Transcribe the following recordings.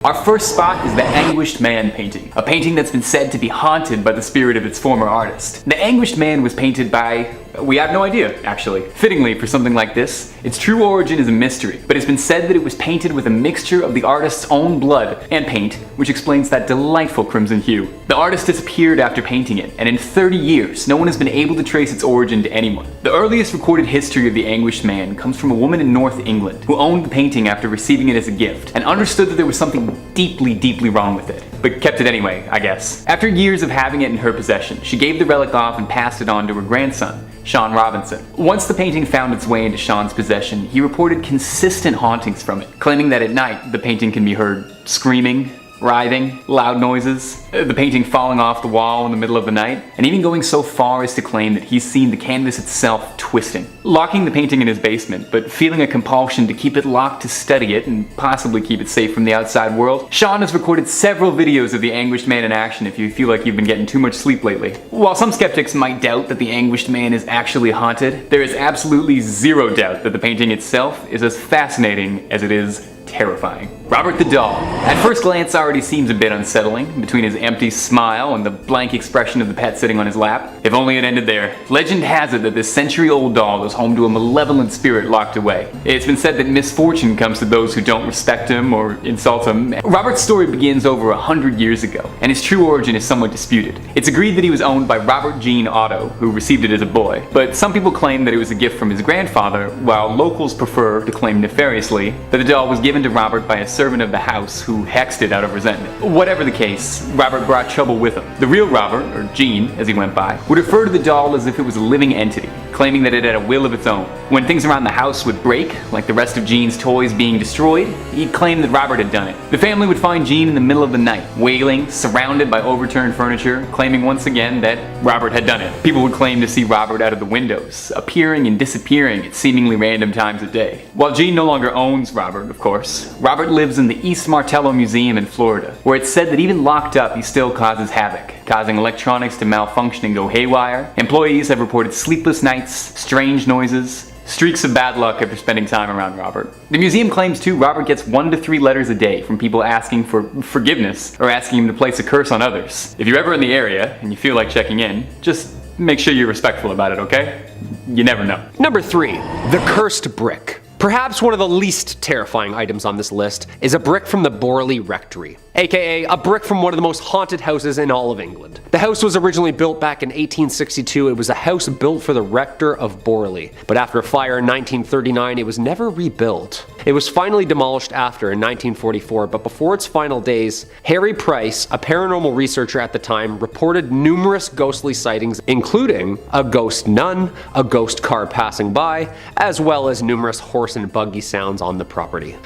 Our first spot is the Anguished Man painting, a painting that's been said to be haunted by the spirit of its former artist. The Anguished Man was painted by... we have no idea, actually. Fittingly, for something like this, its true origin is a mystery, but it's been said that it was painted with a mixture of the artist's own blood and paint, which explains that delightful crimson hue. The artist disappeared after painting it, and in 30 years, no one has been able to trace its origin to anyone. The earliest recorded history of the Anguished Man comes from a woman in North England who owned the painting after receiving it as a gift, and understood that there was something deeply wrong with it, but kept it anyway, I guess. After years of having it in her possession, she gave the relic off and passed it on to her grandson, Sean Robinson. Once the painting found its way into Sean's possession, he reported consistent hauntings from it, claiming that at night the painting can be heard screaming, writhing, loud noises, the painting falling off the wall in the middle of the night, and even going so far as to claim that he's seen the canvas itself twisting. Locking the painting in his basement, but feeling a compulsion to keep it locked to study it and possibly keep it safe from the outside world, Sean has recorded several videos of the Anguished Man in action if you feel like you've been getting too much sleep lately. While some skeptics might doubt that the Anguished Man is actually haunted, there is absolutely zero doubt that the painting itself is as fascinating as it is terrifying. Robert the Doll. At first glance already seems a bit unsettling, between his empty smile and the blank expression of the pet sitting on his lap. If only it ended there. Legend has it that this century-old doll is home to a malevolent spirit locked away. It's been said that misfortune comes to those who don't respect him or insult him. Robert's story begins over 100 years ago, and his true origin is somewhat disputed. It's agreed that he was owned by Robert Jean Otto, who received it as a boy, but some people claim that it was a gift from his grandfather, while locals prefer to claim nefariously that the doll was given to Robert by a servant of the house who hexed it out of resentment. Whatever the case, Robert brought trouble with him. The real Robert, or Jean as he went by, would refer to the doll as if it was a living entity, claiming that it had a will of its own. When things around the house would break, like the rest of Jean's toys being destroyed, he'd claim that Robert had done it. The family would find Jean in the middle of the night, wailing, surrounded by overturned furniture, claiming once again that Robert had done it. People would claim to see Robert out of the windows, appearing and disappearing at seemingly random times of day. While Jean no longer owns Robert, of course, Robert lives in the East Martello Museum in Florida, where it's said that even locked up he still causes havoc, causing electronics to malfunction and go haywire. Employees have reported sleepless nights, strange noises, streaks of bad luck after spending time around Robert. The museum claims too Robert gets 1 to 3 letters a day from people asking for forgiveness or asking him to place a curse on others. If you're ever in the area and you feel like checking in, just make sure you're respectful about it, okay? You never know. Number 3. The Cursed Brick. Perhaps one of the least terrifying items on this list is a brick from the Borley Rectory, aka a brick from one of the most haunted houses in all of England. The house was originally built back in 1862. It was a house built for the rector of Borley, but after a fire in 1939 it was never rebuilt. It was finally demolished after in 1944, but before its final days, Harry Price, a paranormal researcher at the time, reported numerous ghostly sightings, including a ghost nun, a ghost car passing by, as well as numerous horse and buggy sounds on the property.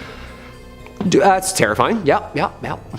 That's terrifying. Yep.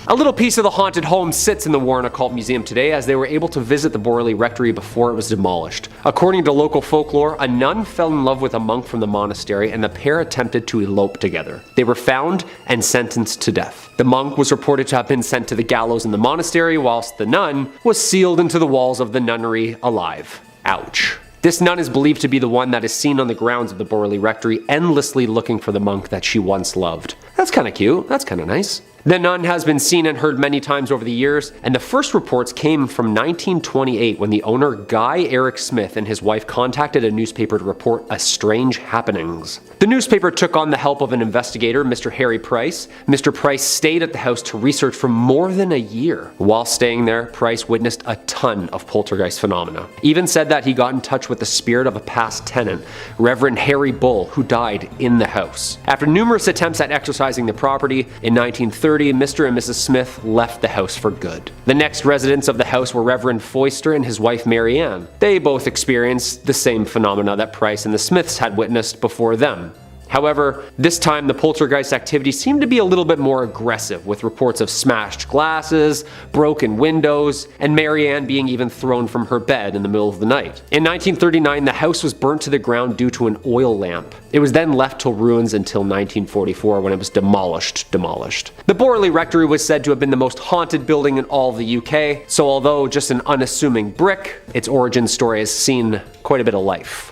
A little piece of the haunted home sits in the Warren Occult Museum today, as they were able to visit the Borley Rectory before it was demolished. According to local folklore, a nun fell in love with a monk from the monastery and the pair attempted to elope together. They were found and sentenced to death. The monk was reported to have been sent to the gallows in the monastery, whilst the nun was sealed into the walls of the nunnery alive. Ouch. This nun is believed to be the one that is seen on the grounds of the Borley Rectory, endlessly looking for the monk that she once loved. That's kinda cute, that's kinda nice. The nun has been seen and heard many times over the years, and the first reports came from 1928 when the owner Guy Eric Smith and his wife contacted a newspaper to report a strange happenings. The newspaper took on the help of an investigator, Mr. Harry Price. Mr. Price stayed at the house to research for more than a year. While staying there, Price witnessed a ton of poltergeist phenomena. Even said that he got in touch with the spirit of a past tenant, Reverend Harry Bull, who died in the house. After numerous attempts at exorcising the property, in 1930, Mr. and Mrs. Smith left the house for good. The next residents of the house were Reverend Foister and his wife Mary Ann. They both experienced the same phenomena that Price and the Smiths had witnessed before them. However, this time the poltergeist activity seemed to be a little bit more aggressive, with reports of smashed glasses, broken windows, and Mary Ann being even thrown from her bed in the middle of the night. In 1939, the house was burnt to the ground due to an oil lamp. It was then left to ruins until 1944 when it was demolished. The Borley Rectory was said to have been the most haunted building in all of the UK, so although just an unassuming brick, its origin story has seen quite a bit of life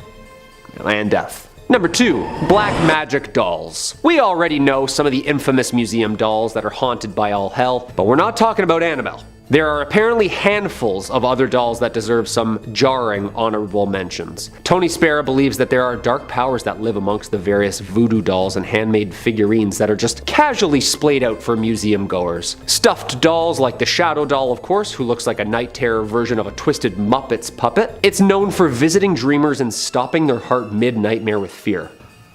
and death. Number 2. Black magic dolls. We already know some of the infamous museum dolls that are haunted by all hell, but we're not talking about Annabelle. There are apparently handfuls of other dolls that deserve some jarring honorable mentions. Tony Spera believes that there are dark powers that live amongst the various voodoo dolls and handmade figurines that are just casually splayed out for museum goers. Stuffed dolls like the Shadow Doll, of course, who looks like a night terror version of a twisted Muppets puppet. It's known for visiting dreamers and stopping their heart mid-nightmare with fear.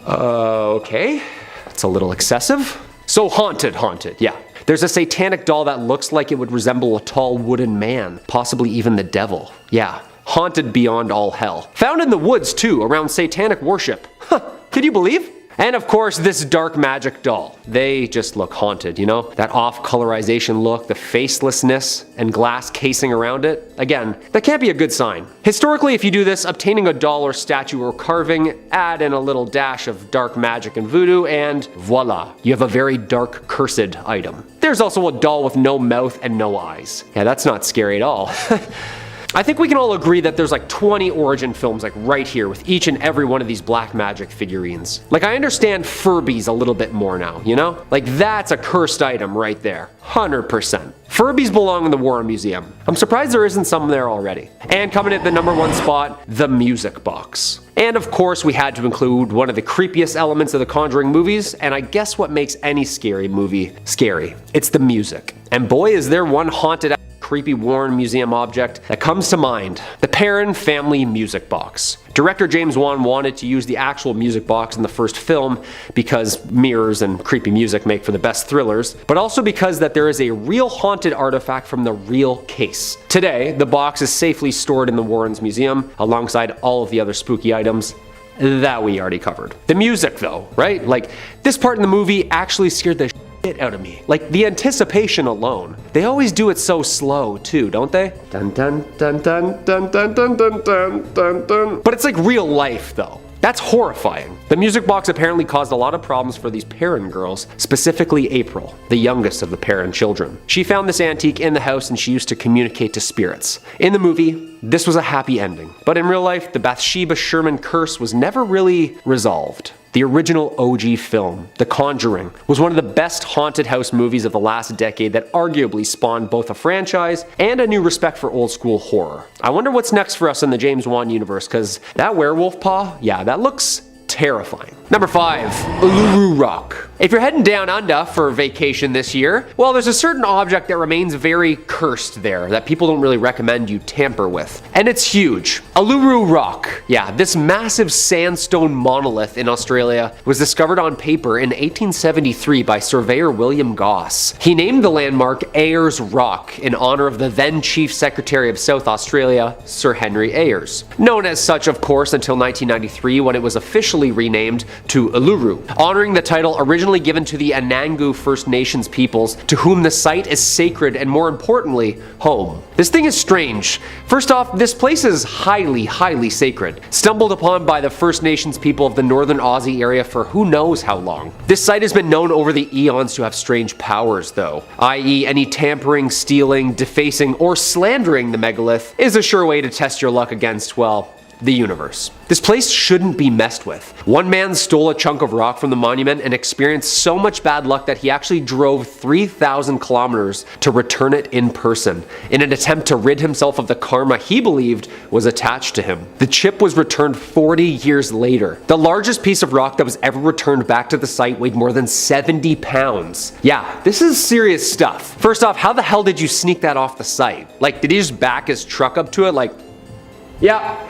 Okay. That's a little excessive. So haunted, yeah. There's a satanic doll that looks like it would resemble a tall wooden man, possibly even the devil. Yeah, haunted beyond all hell. Found in the woods too, around satanic worship. Huh, can you believe? And of course, this dark magic doll. They just look haunted, you know? That off-colorization look, the facelessness, and glass casing around it. Again, that can't be a good sign. Historically, if you do this, obtaining a doll or statue or carving, add in a little dash of dark magic and voodoo, and voila, you have a very dark, cursed item. There's also a doll with no mouth and no eyes. Yeah, that's not scary at all. I think we can all agree that there's like 20 origin films like right here with each and every one of these black magic figurines. Like I understand Furbies a little bit more now, you know? Like that's a cursed item right there, 100%. Furbies belong in the Warren Museum. I'm surprised there isn't some there already. And coming at the number 1 spot, the music box. And of course we had to include one of the creepiest elements of the Conjuring movies, and I guess what makes any scary movie scary. It's the music. And boy is there one haunted creepy Warren Museum object that comes to mind: the Perron family music box. Director James Wan wanted to use the actual music box in the first film because mirrors and creepy music make for the best thrillers, but also because that there is a real haunted artifact from the real case. Today, the box is safely stored in the Warrens Museum alongside all of the other spooky items that we already covered. The music though, right? Like this part in the movie actually scared the shit out of me. Like the anticipation alone. They always do it so slow too, don't they? Dun dun dun dun dun dun dun dun dun dun dun. But it's like real life though. That's horrifying. The music box apparently caused a lot of problems for these Perron girls, specifically April, the youngest of the Perron children. She found this antique in the house and she used to communicate to spirits. In the movie, this was a happy ending. But in real life, the Bathsheba Sherman curse was never really resolved. The original OG film, The Conjuring, was one of the best haunted house movies of the last decade that arguably spawned both a franchise and a new respect for old school horror. I wonder what's next for us in the James Wan universe, cause that werewolf paw, yeah, that looks terrifying. Number 5, Uluru Rock. If you're heading down under for a vacation this year, well, there's a certain object that remains very cursed there that people don't really recommend you tamper with. And it's huge. Uluru Rock. Yeah, this massive sandstone monolith in Australia was discovered on paper in 1873 by surveyor William Goss. He named the landmark Ayers Rock in honor of the then Chief Secretary of South Australia, Sir Henry Ayers. Known as such, of course, until 1993 when it was officially renamed to Uluru, honoring the title originally given to the Anangu First Nations peoples, to whom the site is sacred and, more importantly, home. This thing is strange. First off, this place is highly sacred, stumbled upon by the First Nations people of the northern Aussie area for who knows how long. This site has been known over the eons to have strange powers though, i.e. any tampering, stealing, defacing, or slandering the megalith is a sure way to test your luck against, well, the universe. This place shouldn't be messed with. One man stole a chunk of rock from the monument and experienced so much bad luck that he actually drove 3,000 kilometers to return it in person, in an attempt to rid himself of the karma he believed was attached to him. The chip was returned 40 years later. The largest piece of rock that was ever returned back to the site weighed more than 70 pounds. Yeah, this is serious stuff. First off, how the hell did you sneak that off the site? Like, did he just back his truck up to it like, yeah,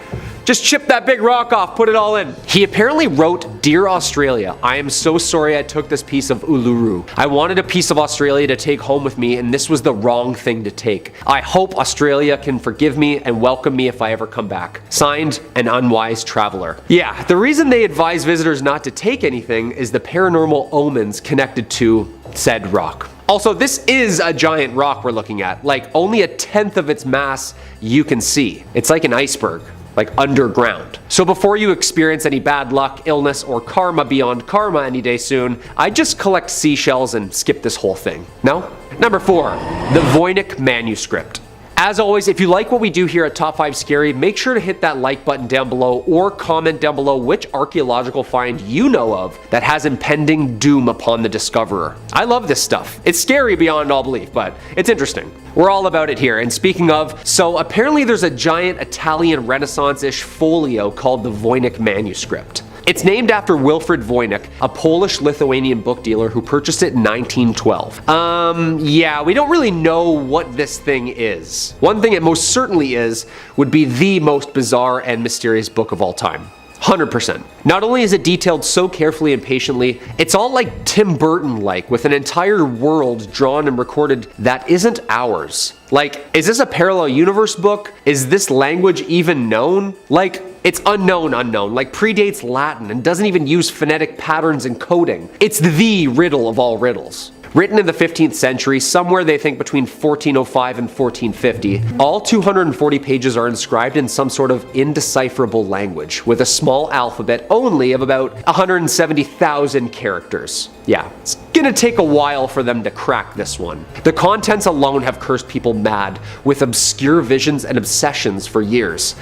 just chip that big rock off, put it all in. He apparently wrote, "Dear Australia, I am so sorry I took this piece of Uluru. I wanted a piece of Australia to take home with me and this was the wrong thing to take. I hope Australia can forgive me and welcome me if I ever come back. Signed, an unwise traveler." Yeah, the reason they advise visitors not to take anything is the paranormal omens connected to said rock. Also, this is a giant rock we're looking at, like only 1/10 of its mass you can see. It's like an iceberg, like underground. So before you experience any bad luck, illness, or karma beyond karma any day soon, I'd just collect seashells and skip this whole thing. No? Number 4, the Voynich manuscript. As always, if you like what we do here at Top 5 Scary, make sure to hit that like button down below or comment down below which archaeological find you know of that has impending doom upon the discoverer. I love this stuff. It's scary beyond all belief, but it's interesting. We're all about it here. And speaking of, so apparently there's a giant Italian Renaissance-ish folio called the Voynich manuscript. It's named after Wilfrid Voynich, a Polish-Lithuanian book dealer who purchased it in 1912. Yeah, we don't really know what this thing is. One thing it most certainly is would be the most bizarre and mysterious book of all time. 100%. Not only is it detailed so carefully and patiently, it's all like Tim Burton-like, with an entire world drawn and recorded that isn't ours. Like, is this a parallel universe book? Is this language even known? Like, it's unknown, like predates Latin and doesn't even use phonetic patterns and coding. It's the riddle of all riddles. Written in the 15th century, somewhere they think between 1405 and 1450, all 240 pages are inscribed in some sort of indecipherable language, with a small alphabet only of about 170,000 characters. Yeah, it's gonna take a while for them to crack this one. The contents alone have cursed people mad, with obscure visions and obsessions for years.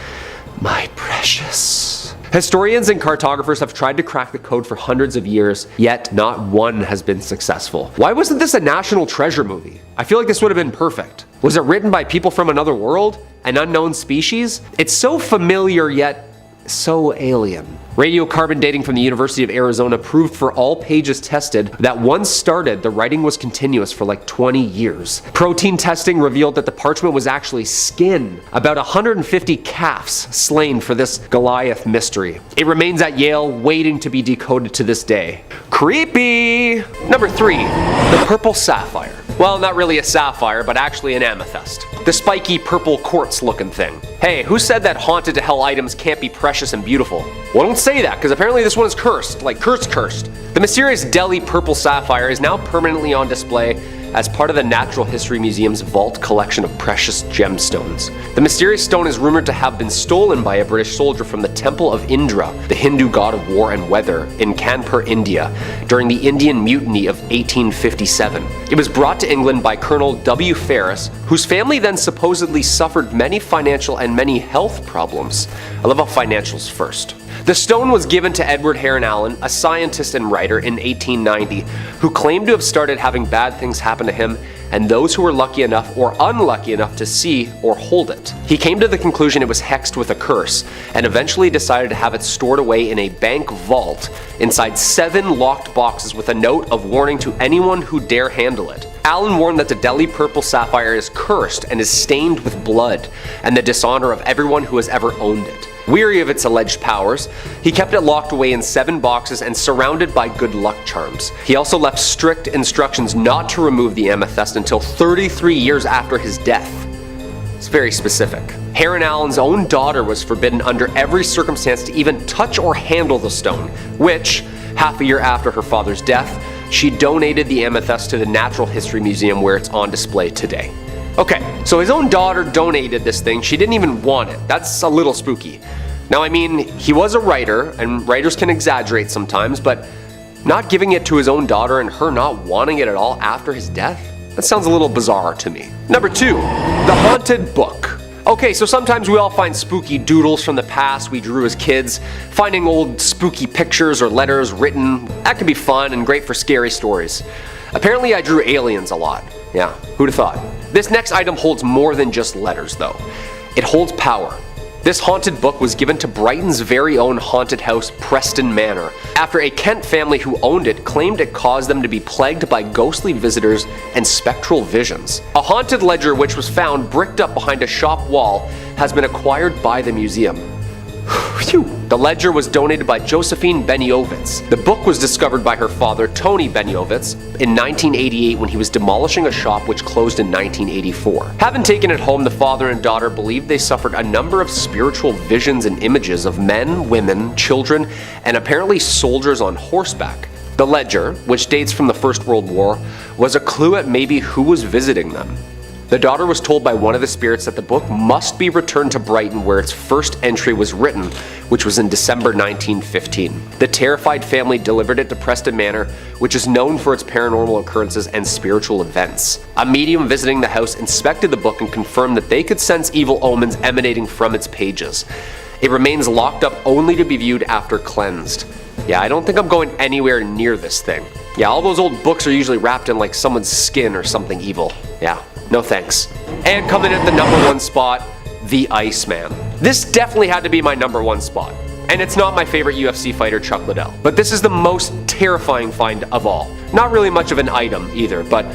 My precious. Historians and cartographers have tried to crack the code for hundreds of years, yet not one has been successful. Why wasn't this a national treasure movie? I feel like this would have been perfect. Was it written by people from another world? An unknown species? It's so familiar yet so alien. Radiocarbon dating from the University of Arizona proved for all pages tested that once started, the writing was continuous for like 20 years. Protein testing revealed that the parchment was actually skin. About 150 calves slain for this Goliath mystery. It remains at Yale, waiting to be decoded to this day. Creepy! Number 3, the purple sapphire. Well, not really a sapphire, but actually an amethyst. The spiky purple quartz looking thing. Hey, who said that haunted to hell items can't be precious and beautiful? Well, don't say that, because apparently this one is cursed, like cursed. The mysterious Delhi purple sapphire is now permanently on display as part of the Natural History Museum's vault collection of precious gemstones. The mysterious stone is rumored to have been stolen by a British soldier from the Temple of Indra, the Hindu god of war and weather, in Kanpur, India, during the Indian Mutiny of 1857. It was brought to England by Colonel W. Ferris, whose family then supposedly suffered many financial and many health problems. I love how financials first. The stone was given to Edward Heron Allen, a scientist and writer, in 1890, who claimed to have started having bad things happen to him and those who were lucky enough or unlucky enough to see or hold it. He came to the conclusion it was hexed with a curse, and eventually decided to have it stored away in a bank vault inside 7 locked boxes with a note of warning to anyone who dare handle it. Allen warned that the Delhi purple sapphire is cursed and is stained with blood and the dishonor of everyone who has ever owned it. Weary of its alleged powers, he kept it locked away in 7 boxes and surrounded by good luck charms. He also left strict instructions not to remove the amethyst until 33 years after his death. It's very specific. Heron Allen's own daughter was forbidden under every circumstance to even touch or handle the stone, which, half a year after her father's death, she donated the amethyst to the Natural History Museum where it's on display today. Okay, so his own daughter donated this thing. She didn't even want it. That's a little spooky. Now, I mean, he was a writer, and writers can exaggerate sometimes, but not giving it to his own daughter and her not wanting it at all after his death? That sounds a little bizarre to me. Number 2, the haunted book. Okay, so sometimes we all find spooky doodles from the past we drew as kids. Finding old spooky pictures or letters written, that can be fun and great for scary stories. Apparently I drew aliens a lot. Yeah, who'd have thought? This next item holds more than just letters though. It holds power. This haunted book was given to Brighton's very own haunted house, Preston Manor, after a Kent family who owned it claimed it caused them to be plagued by ghostly visitors and spectral visions. A haunted ledger which was found bricked up behind a shop wall has been acquired by the museum. Phew. The ledger was donated by Josephine Beniovitz. The book was discovered by her father, Tony Beniovitz, in 1988 when he was demolishing a shop which closed in 1984. Having taken it home, the father and daughter believed they suffered a number of spiritual visions and images of men, women, children, and apparently soldiers on horseback. The ledger, which dates from the First World War, was a clue at maybe who was visiting them. The daughter was told by one of the spirits that the book must be returned to Brighton where its first entry was written, which was in December 1915. The terrified family delivered it to Preston Manor, which is known for its paranormal occurrences and spiritual events. A medium visiting the house inspected the book and confirmed that they could sense evil omens emanating from its pages. It remains locked up only to be viewed after cleansed. Yeah, I don't think I'm going anywhere near this thing. Yeah, all those old books are usually wrapped in like someone's skin or something evil. Yeah, no thanks. And coming in at the number 1 spot, the Iceman. This definitely had to be my number 1 spot. And it's not my favorite UFC fighter, Chuck Liddell. But this is the most terrifying find of all. Not really much of an item either, but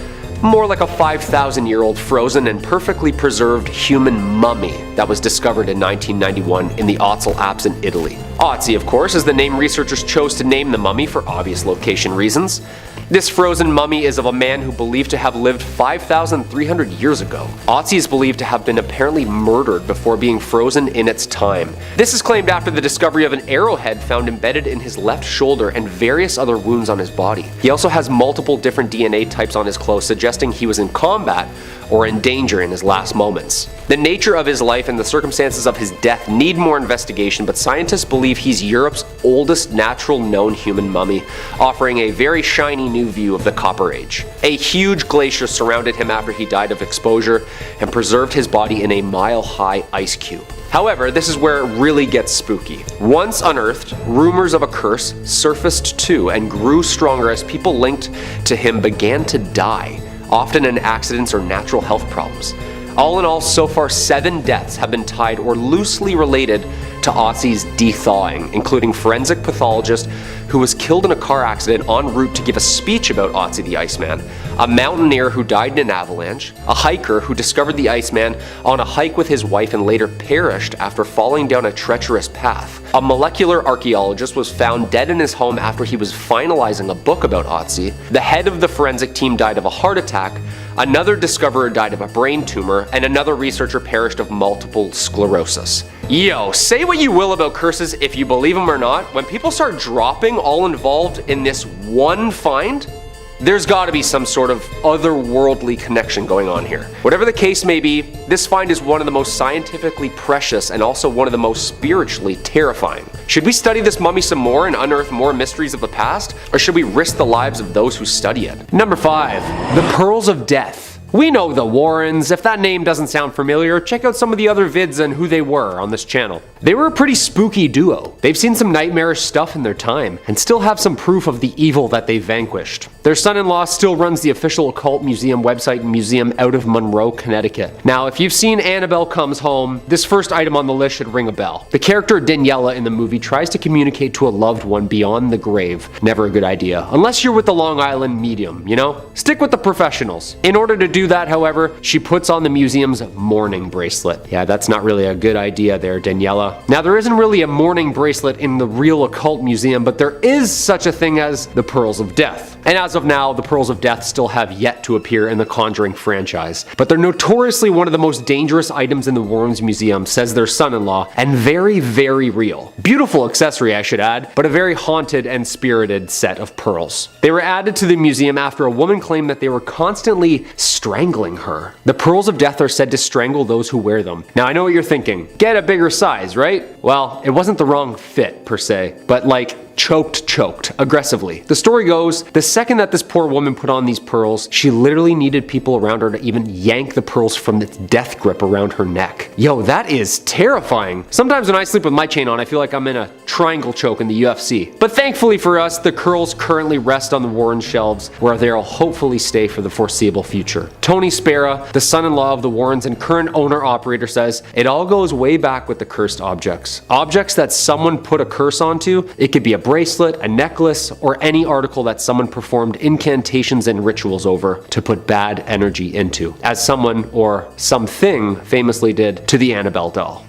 more like a 5,000-year-old frozen and perfectly preserved human mummy that was discovered in 1991 in the Ötztal Alps in Italy. Ötzi, of course, is the name researchers chose to name the mummy for obvious location reasons. This frozen mummy is of a man who believed to have lived 5,300 years ago. Ötzi is believed to have been apparently murdered before being frozen in its time. This is claimed after the discovery of an arrowhead found embedded in his left shoulder and various other wounds on his body. He also has multiple different DNA types on his clothes, suggesting he was in combat or in danger in his last moments. The nature of his life and the circumstances of his death need more investigation, but scientists believe he's Europe's oldest natural known human mummy, offering a very shiny new view of the Copper Age. A huge glacier surrounded him after he died of exposure and preserved his body in a mile-high ice cube. However, this is where it really gets spooky. Once unearthed, rumors of a curse surfaced too and grew stronger as people linked to him began to die, often in accidents or natural health problems. All in all, so far 7 deaths have been tied or loosely related to Ötzi's de-thawing, including forensic pathologist who was killed in a car accident en route to give a speech about Ötzi the Iceman, a mountaineer who died in an avalanche, a hiker who discovered the Iceman on a hike with his wife and later perished after falling down a treacherous path. A molecular archaeologist was found dead in his home after he was finalizing a book about Ötzi. The head of the forensic team died of a heart attack, another discoverer died of a brain tumor, and another researcher perished of multiple sclerosis. Yo, say what you will about curses if you believe them or not, when people start dropping all involved in this one find, there's gotta be some sort of otherworldly connection going on here. Whatever the case may be, this find is one of the most scientifically precious and also one of the most spiritually terrifying. Should we study this mummy some more and unearth more mysteries of the past, or should we risk the lives of those who study it? Number 5. The Pearls of Death. We know the Warrens. If that name doesn't sound familiar, check out some of the other vids and who they were on this channel. They were a pretty spooky duo. They've seen some nightmarish stuff in their time, and still have some proof of the evil that they vanquished. Their son-in-law still runs the official occult museum website and museum out of Monroe, Connecticut. Now, if you've seen Annabelle Comes Home, this first item on the list should ring a bell. The character Daniela in the movie tries to communicate to a loved one beyond the grave. Never a good idea. Unless you're with the Long Island medium, you know? Stick with the professionals. In order to do that, however, she puts on the museum's mourning bracelet. Yeah, that's not really a good idea there, Daniela. Now, there isn't really a mourning bracelet in the real occult museum, but there is such a thing as the Pearls of Death. And as of now, the Pearls of Death still have yet to appear in the Conjuring franchise. But they're notoriously one of the most dangerous items in the Warrens Museum, says their son-in-law, and very, very real. Beautiful accessory, I should add, but a very haunted and spirited set of pearls. They were added to the museum after a woman claimed that they were constantly strangling her. The Pearls of Death are said to strangle those who wear them. Now, I know what you're thinking. Get a bigger size, right? Well, it wasn't the wrong fit, per se, but like, choked aggressively. The story goes, the second that this poor woman put on these pearls, she literally needed people around her to even yank the pearls from its death grip around her neck. Yo, that is terrifying. Sometimes when I sleep with my chain on, I feel like I'm in a triangle choke in the UFC. But thankfully for us, the curls currently rest on the Warren shelves, where they'll hopefully stay for the foreseeable future. Tony Spera, the son-in-law of the Warrens and current owner-operator, says, it all goes way back with the cursed objects. Objects that someone put a curse onto, it could be a bracelet, a necklace, or any article that someone performed incantations and rituals over to put bad energy into, as someone or something famously did to the Annabelle doll.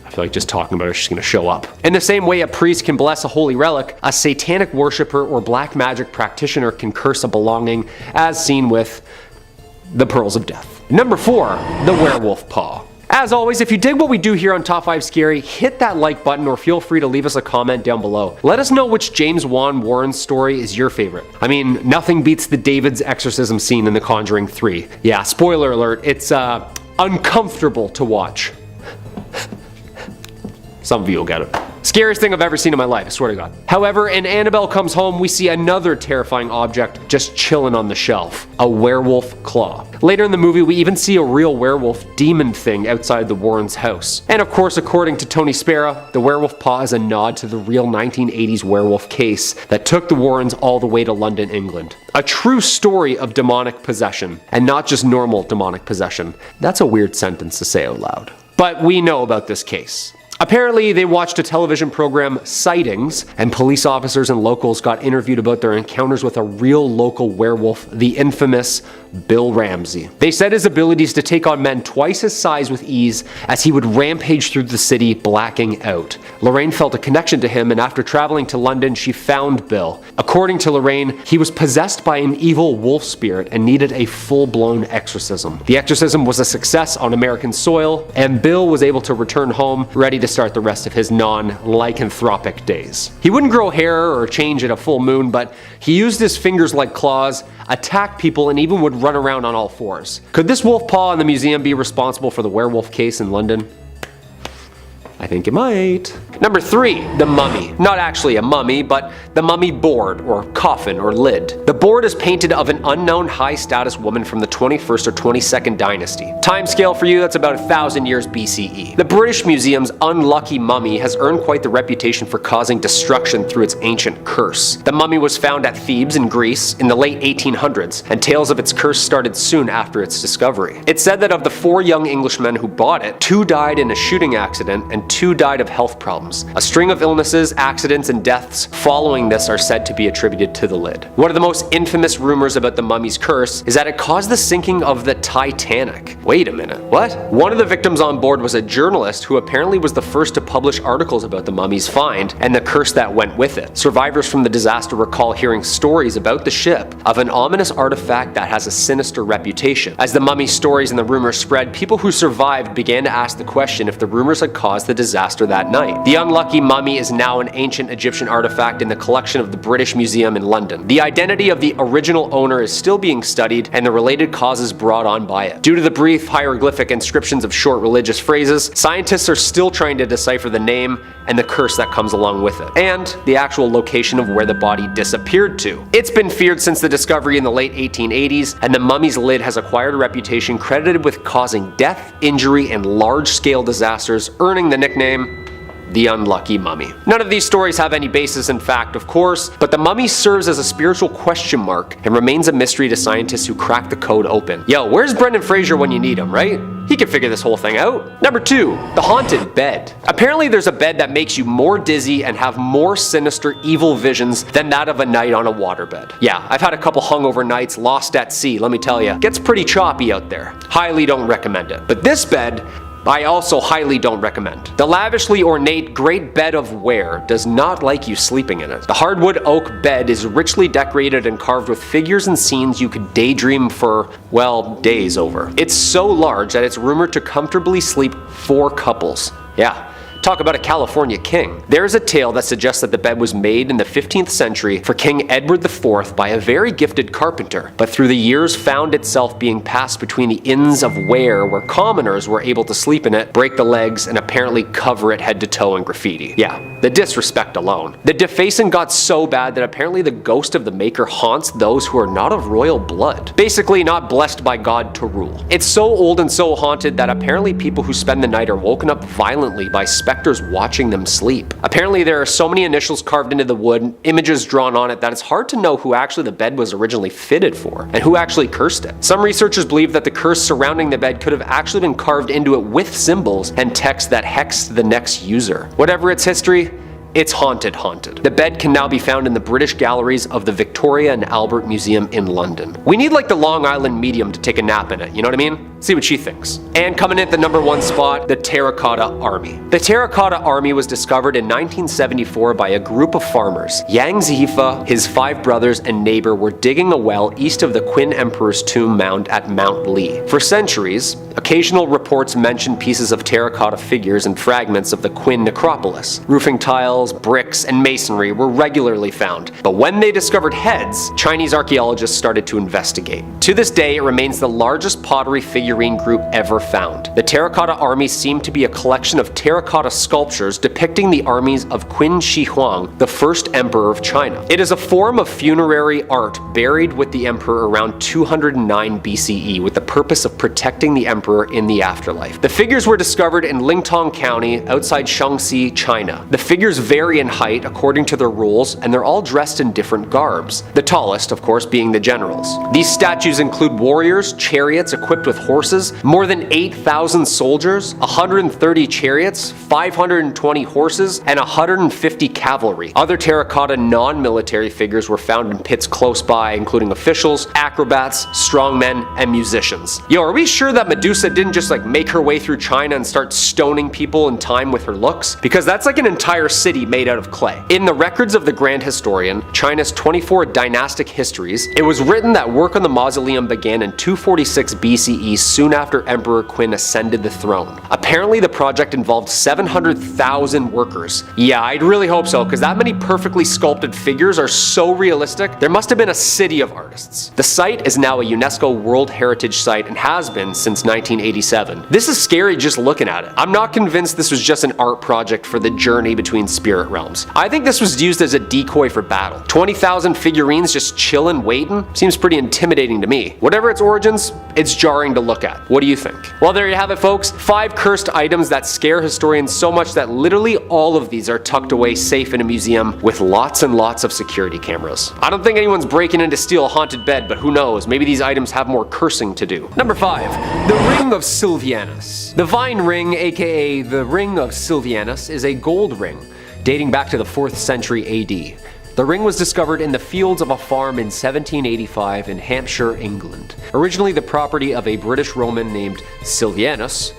I feel like just talking about it is just going to show up. In the same way a priest can bless a holy relic, a satanic worshiper or black magic practitioner can curse a belonging, as seen with the Pearls of Death. Number 4, the werewolf paw. As always, if you dig what we do here on Top 5 Scary, hit that like button or feel free to leave us a comment down below. Let us know which James Wan Warren story is your favorite. I mean, nothing beats the David's exorcism scene in The Conjuring 3. Yeah, spoiler alert, it's uncomfortable to watch. Some of you will get it. Scariest thing I've ever seen in my life, I swear to God. However, in Annabelle Comes Home, we see another terrifying object just chilling on the shelf. A werewolf claw. Later in the movie, we even see a real werewolf demon thing outside the Warrens' house. And of course, according to Tony Spera, the werewolf paw is a nod to the real 1980s werewolf case that took the Warrens all the way to London, England. A true story of demonic possession, and not just normal demonic possession. That's a weird sentence to say out loud. But we know about this case. Apparently, they watched a television program, Sightings, and police officers and locals got interviewed about their encounters with a real local werewolf, the infamous Bill Ramsey. They said his abilities to take on men twice his size with ease as he would rampage through the city, blacking out. Lorraine felt a connection to him, and after traveling to London, she found Bill. According to Lorraine, he was possessed by an evil wolf spirit and needed a full-blown exorcism. The exorcism was a success on American soil, and Bill was able to return home, ready to start the rest of his non-lycanthropic days. He wouldn't grow hair or change at a full moon, but he used his fingers like claws, attacked people, and even would run around on all fours. Could this wolf paw in the museum be responsible for the werewolf case in London? I think it might. Number 3, the mummy. Not actually a mummy, but the mummy board, or coffin, or lid. The board is painted of an unknown high-status woman from the 21st or 22nd dynasty. Timescale for you, that's about 1,000 years BCE. The British Museum's unlucky mummy has earned quite the reputation for causing destruction through its ancient curse. The mummy was found at Thebes in Greece in the late 1800s, and tales of its curse started soon after its discovery. It's said that of the 4 young Englishmen who bought it, 2 died in a shooting accident and 2 died of health problems. A string of illnesses, accidents, and deaths following this are said to be attributed to the lid. One of the most infamous rumors about the mummy's curse is that it caused the sinking of the Titanic. Wait a minute, what? One of the victims on board was a journalist who apparently was the first to publish articles about the mummy's find and the curse that went with it. Survivors from the disaster recall hearing stories about the ship of an ominous artifact that has a sinister reputation. As the mummy stories and the rumors spread, people who survived began to ask the question if the rumors had caused the disaster that night. The unlucky mummy is now an ancient Egyptian artifact in the collection of the British Museum in London. The identity of the original owner is still being studied and the related causes brought on by it. Due to the brief hieroglyphic inscriptions of short religious phrases, scientists are still trying to decipher the name and the curse that comes along with it, and the actual location of where the body disappeared to. It's been feared since the discovery in the late 1880s, and the mummy's lid has acquired a reputation credited with causing death, injury, and large-scale disasters, earning the nickname the Unlucky Mummy. None of these stories have any basis in fact, of course, but the mummy serves as a spiritual question mark and remains a mystery to scientists who crack the code open. Yo, where's Brendan Fraser when you need him, right? He can figure this whole thing out. Number 2, the haunted bed. Apparently there's a bed that makes you more dizzy and have more sinister evil visions than that of a night on a waterbed. Yeah, I've had a couple hungover nights lost at sea, let me tell you. Gets pretty choppy out there. Highly don't recommend it. But this bed, I also highly don't recommend. The lavishly ornate great bed of ware does not like you sleeping in it. The hardwood oak bed is richly decorated and carved with figures and scenes you could daydream for, well, days over. It's so large that it's rumored to comfortably sleep 4 couples. Yeah. Talk about a California king. There's a tale that suggests that the bed was made in the 15th century for King Edward IV by a very gifted carpenter, but through the years found itself being passed between the inns of ware where commoners were able to sleep in it, break the legs, and apparently cover it head to toe in graffiti. Yeah, the disrespect alone. The defacing got so bad that apparently the ghost of the maker haunts those who are not of royal blood. Basically not blessed by God to rule. It's so old and so haunted that apparently people who spend the night are woken up violently by specters watching them sleep. Apparently there are so many initials carved into the wood, images drawn on it, that it's hard to know who actually the bed was originally fitted for, and who actually cursed it. Some researchers believe that the curse surrounding the bed could have actually been carved into it with symbols and text that hexed the next user. Whatever its history, it's haunted. The bed can now be found in the British galleries of the Victoria and Albert Museum in London. We need like the Long Island medium to take a nap in it, you know what I mean? See what she thinks. And coming in at the number 1 spot, the Terracotta Army. The Terracotta Army was discovered in 1974 by a group of farmers. Yang Zihifa, his 5 brothers, and neighbor were digging a well east of the Qin Emperor's tomb mound at Mount Li. For centuries, occasional reports mentioned pieces of terracotta figures and fragments of the Qin necropolis. Roofing tiles, bricks, and masonry were regularly found. But when they discovered heads, Chinese archaeologists started to investigate. To this day, it remains the largest pottery figurine group ever found. The Terracotta Army seemed to be a collection of terracotta sculptures depicting the armies of Qin Shi Huang, the first emperor of China. It is a form of funerary art buried with the emperor around 209 BCE with the purpose of protecting the emperor in the afterlife. The figures were discovered in Lingtong County outside Shaanxi, China. The figures vary in height according to their rules, and they're all dressed in different garbs. The tallest, of course, being the generals. These statues include warriors, chariots equipped with horses, more than 8,000 soldiers, 130 chariots, 520 horses, and 150 cavalry. Other terracotta non-military figures were found in pits close by, including officials, acrobats, strongmen, and musicians. Yo, are we sure that Medusa didn't just like make her way through China and start stoning people in time with her looks? Because that's like an entire city made out of clay. In the records of the Grand Historian, China's 24 dynastic histories, it was written that work on the mausoleum began in 246 BCE, soon after Emperor Qin ascended the throne. Apparently the project involved 700,000 workers. Yeah, I'd really hope so, because that many perfectly sculpted figures are so realistic. There must have been a city of artists. The site is now a UNESCO World Heritage Site and has been since 1987. This is scary just looking at it. I'm not convinced this was just an art project for the journey between spirit realms. I think this was used as a decoy for battle. 20,000 figurines just chillin' waiting seems pretty intimidating to me. Whatever its origins, it's jarring to look at. What do you think? Well, there you have it, folks. 5 cursed items that scare historians so much that literally all of these are tucked away safe in a museum with lots and lots of security cameras. I don't think anyone's breaking in to steal a haunted bed, but who knows, maybe these items have more cursing to do. Number 5. The Ring of Sylvanus. The Vine Ring, aka the Ring of Sylvanus, is a gold ring dating back to the 4th century AD. The ring was discovered in the fields of a farm in 1785 in Hampshire, England. Originally the property of a British Roman named Sylvanus,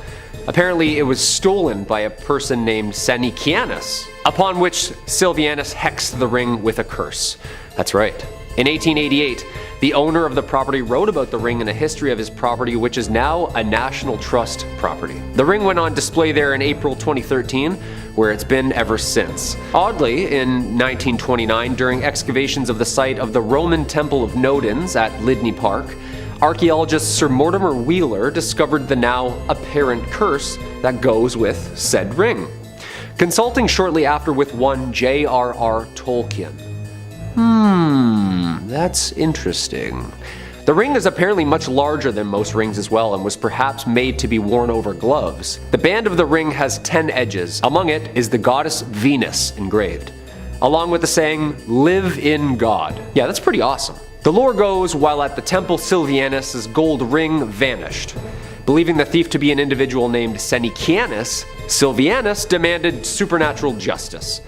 apparently it was stolen by a person named Senicianus, upon which Sylvanus hexed the ring with a curse. That's right. In 1888, the owner of the property wrote about the ring in a history of his property, which is now a National Trust property. The ring went on display there in April 2013, where it's been ever since. Oddly, in 1929, during excavations of the site of the Roman Temple of Nodens at Lydney Park, archaeologist Sir Mortimer Wheeler discovered the now apparent curse that goes with said ring. Consulting shortly after with one J.R.R. Tolkien. That's interesting. The ring is apparently much larger than most rings as well and was perhaps made to be worn over gloves. The band of the ring has 10 edges. Among it is the goddess Venus engraved, along with the saying, "Live in God." Yeah, that's pretty awesome. The lore goes, while at the temple Sylvanus' gold ring vanished. Believing the thief to be an individual named Senicianus, Sylvanus demanded supernatural justice.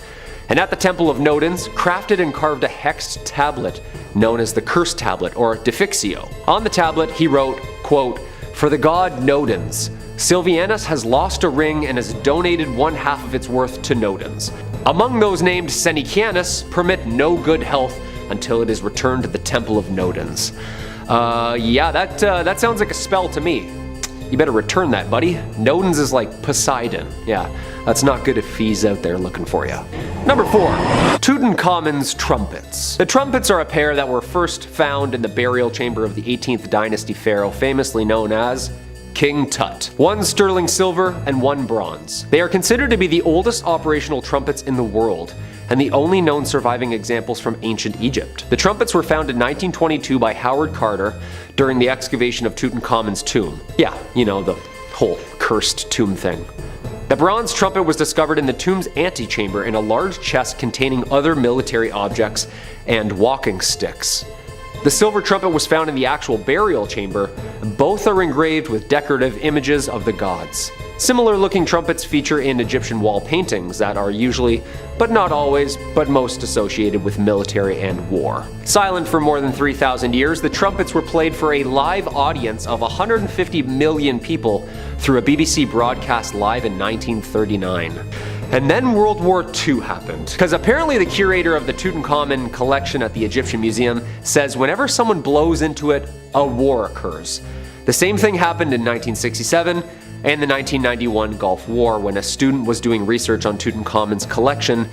And at the Temple of Nodens, crafted and carved a hexed tablet known as the Curse Tablet, or Defixio. On the tablet, he wrote, quote, "For the god Nodens, Sylvanus has lost a ring and has donated 1/2 of its worth to Nodens. Among those named Senicianus, permit no good health until it is returned to the Temple of Nodens." Yeah, that sounds like a spell to me. You better return that, buddy. Nodens is like Poseidon. Yeah, that's not good if he's out there looking for you. Number 4. Tutankhamun's trumpets. The trumpets are a pair that were first found in the burial chamber of the 18th dynasty pharaoh, famously known as King Tut. One sterling silver and one bronze. They are considered to be the oldest operational trumpets in the world, and the only known surviving examples from ancient Egypt. The trumpets were found in 1922 by Howard Carter during the excavation of Tutankhamun's tomb. Yeah, you know, the whole cursed tomb thing. The bronze trumpet was discovered in the tomb's antechamber in a large chest containing other military objects and walking sticks. The silver trumpet was found in the actual burial chamber. Both are engraved with decorative images of the gods. Similar looking trumpets feature in Egyptian wall paintings that are usually, but not always, but most associated with military and war. Silent for more than 3,000 years, the trumpets were played for a live audience of 150 million people through a BBC broadcast live in 1939. And then World War II happened. Because apparently the curator of the Tutankhamun collection at the Egyptian Museum says whenever someone blows into it, a war occurs. The same thing happened in 1967 and the 1991 Gulf War when a student was doing research on Tutankhamun's collection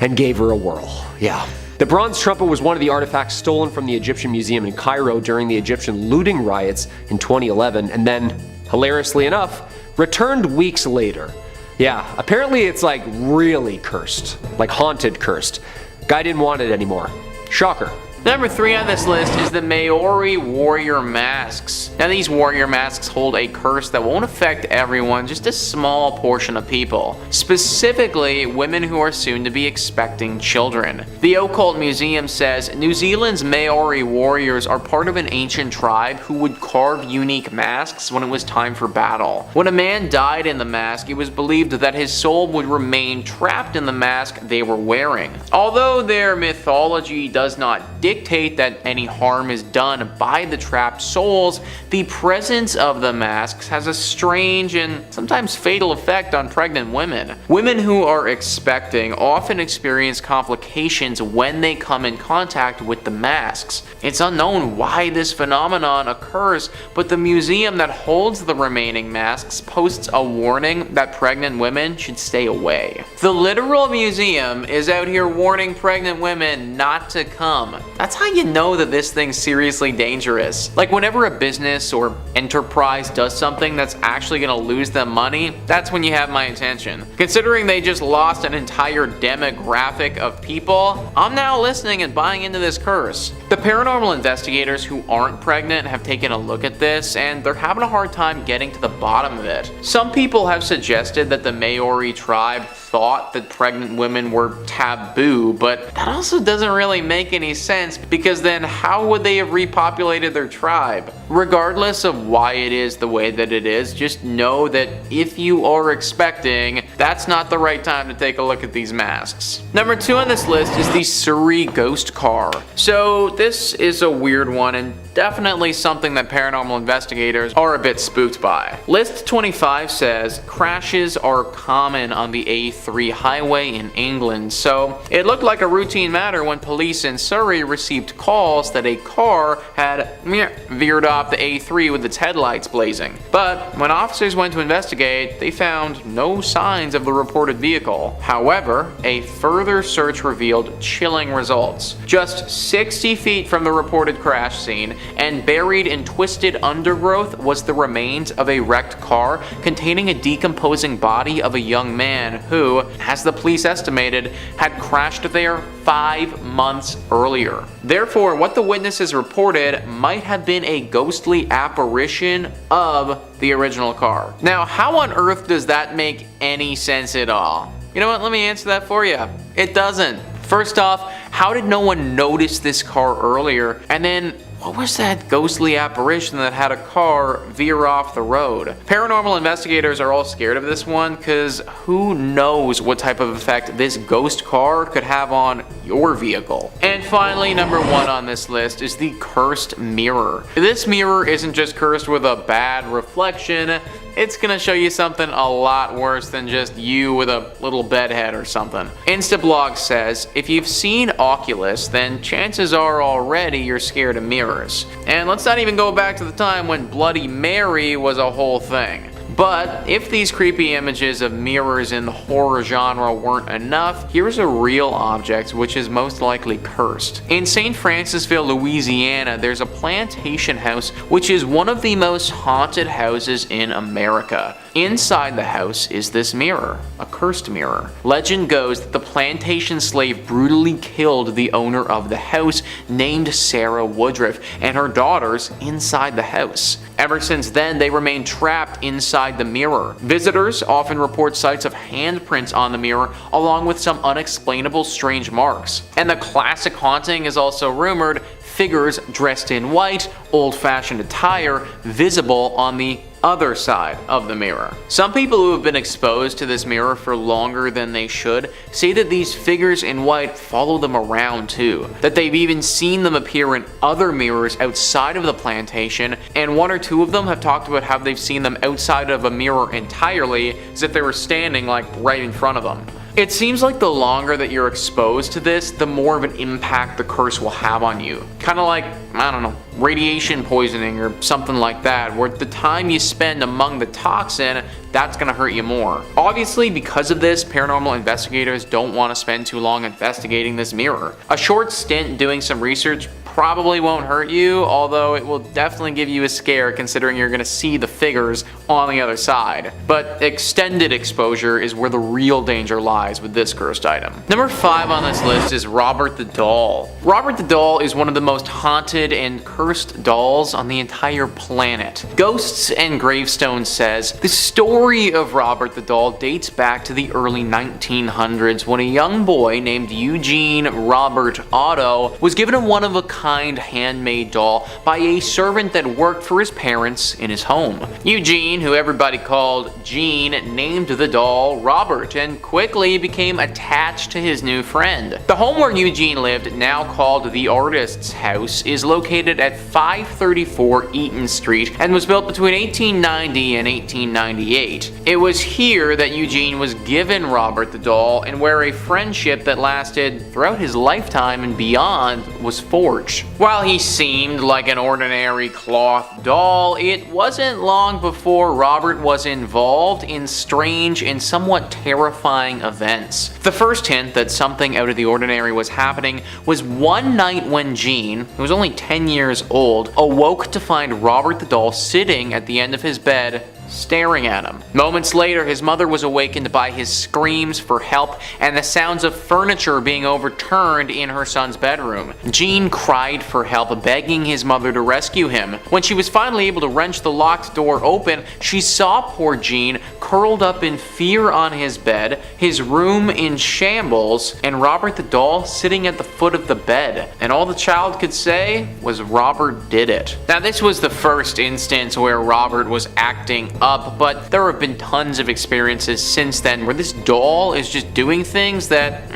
and gave her a whirl. Yeah. The bronze trumpet was one of the artifacts stolen from the Egyptian Museum in Cairo during the Egyptian looting riots in 2011 and then, hilariously enough, returned weeks later. Yeah, apparently it's like really cursed. Like haunted cursed. Guy didn't want it anymore. Shocker. Number 3 on this list is the Maori warrior masks. Now these warrior masks hold a curse that won't affect everyone, just a small portion of people. Specifically, women who are soon to be expecting children. The Occult Museum says New Zealand's Maori warriors are part of an ancient tribe who would carve unique masks when it was time for battle. When a man died in the mask, it was believed that his soul would remain trapped in the mask they were wearing. Although their mythology does not dictate that any harm is done by the trapped souls, the presence of the masks has a strange and sometimes fatal effect on pregnant women. Women who are expecting often experience complications when they come in contact with the masks. It's unknown why this phenomenon occurs, but the museum that holds the remaining masks posts a warning that pregnant women should stay away. The literal museum is out here warning pregnant women not to come. That's how you know that this thing's seriously dangerous. Like whenever a business or enterprise does something that's actually gonna lose them money, that's when you have my attention. Considering they just lost an entire demographic of people, I'm now listening and buying into this curse. The paranormal investigators who aren't pregnant have taken a look at this and they're having a hard time getting to the bottom of it. Some people have suggested that the Maori tribe thought that pregnant women were taboo, but that also doesn't really make any sense because then how would they have repopulated their tribe? Regardless of why it is the way that it is, just know that if you are expecting, that's not the right time to take a look at these masks. Number 2 on this list is the Surrey ghost car. So this is a weird one and definitely something that paranormal investigators are a bit spooked by. List 25 says crashes are common on the A3 highway in England, so it looked like a routine matter when police in Surrey received calls that a car had veered off the A3 with its headlights blazing. But when officers went to investigate, they found no signs of the reported vehicle. However, a further search revealed chilling results. Just 60 feet from the reported crash scene, and buried in twisted undergrowth was the remains of a wrecked car containing a decomposing body of a young man who, as the police estimated, had crashed there 5 months earlier. Therefore, what the witnesses reported might have been a ghostly apparition of the original car. Now, how on earth does that make any sense at all? You know what, let me answer that for you. It doesn't. First off, how did no one notice this car earlier? And then, what was that ghostly apparition that had a car veer off the road? Paranormal investigators are all scared of this one because who knows what type of effect this ghost car could have on your vehicle. And finally, number 1 on this list is the cursed mirror. This mirror isn't just cursed with a bad reflection, it's gonna show you something a lot worse than just you with a little bedhead or something. Instablog says, if you've seen Oculus, then chances are already you're scared of mirrors. And let's not even go back to the time when Bloody Mary was a whole thing. But if these creepy images of mirrors in the horror genre weren't enough, here's a real object which is most likely cursed. In St. Francisville, Louisiana, there's a plantation house which is one of the most haunted houses in America. Inside the house is this mirror, a cursed mirror. Legend goes that the plantation slave brutally killed the owner of the house, named Sarah Woodruff, and her daughters inside the house. Ever since then, they remain trapped inside the mirror. Visitors often report sights of handprints on the mirror, along with some unexplainable strange marks. And the classic haunting is also rumored, figures dressed in white, old-fashioned attire visible on the other side of the mirror. Some people who have been exposed to this mirror for longer than they should say that these figures in white follow them around too, that they've even seen them appear in other mirrors outside of the plantation, and one or two of them have talked about how they've seen them outside of a mirror entirely, as if they were standing like right in front of them. It seems like the longer that you're exposed to this, the more of an impact the curse will have on you. Kind of like, I don't know, radiation poisoning or something like that, where the time you spend among the toxin, that's gonna hurt you more. Obviously, because of this, paranormal investigators don't want to spend too long investigating this mirror. A short stint doing some research probably won't hurt you, although it will definitely give you a scare considering you're gonna see the figures on the other side. But extended exposure is where the real danger lies with this cursed item. Number 5 on this list is Robert the Doll. Robert the Doll is one of the most haunted and cursed dolls on the entire planet. Ghosts and Gravestones says the story of Robert the Doll dates back to the early 1900s when a young boy named Eugene Robert Otto was given a one-of-a-kind handmade doll by a servant that worked for his parents in his home. Eugene, who everybody called Gene, named the doll Robert and quickly became attached to his new friend. The home where Eugene lived, now called the Artist's House, is located at 534 Eaton Street and was built between 1890 and 1898. It was here that Eugene was given Robert the doll and where a friendship that lasted throughout his lifetime and beyond was forged. While he seemed like an ordinary cloth doll, it wasn't long before Robert was involved in strange and somewhat terrifying events. The first hint that something out of the ordinary was happening was one night when Gene, who was only 10 years old, awoke to find Robert the doll sitting at the end of his bed, staring at him. Moments later, his mother was awakened by his screams for help and the sounds of furniture being overturned in her son's bedroom. Gene cried for help, begging his mother to rescue him. When she was finally able to wrench the locked door open, she saw poor Gene curled up in fear on his bed, his room in shambles, and Robert the doll sitting at the foot of the bed. And all the child could say was Robert did it. Now, this was the first instance where Robert was acting up, but there have been tons of experiences since then where this doll is just doing things that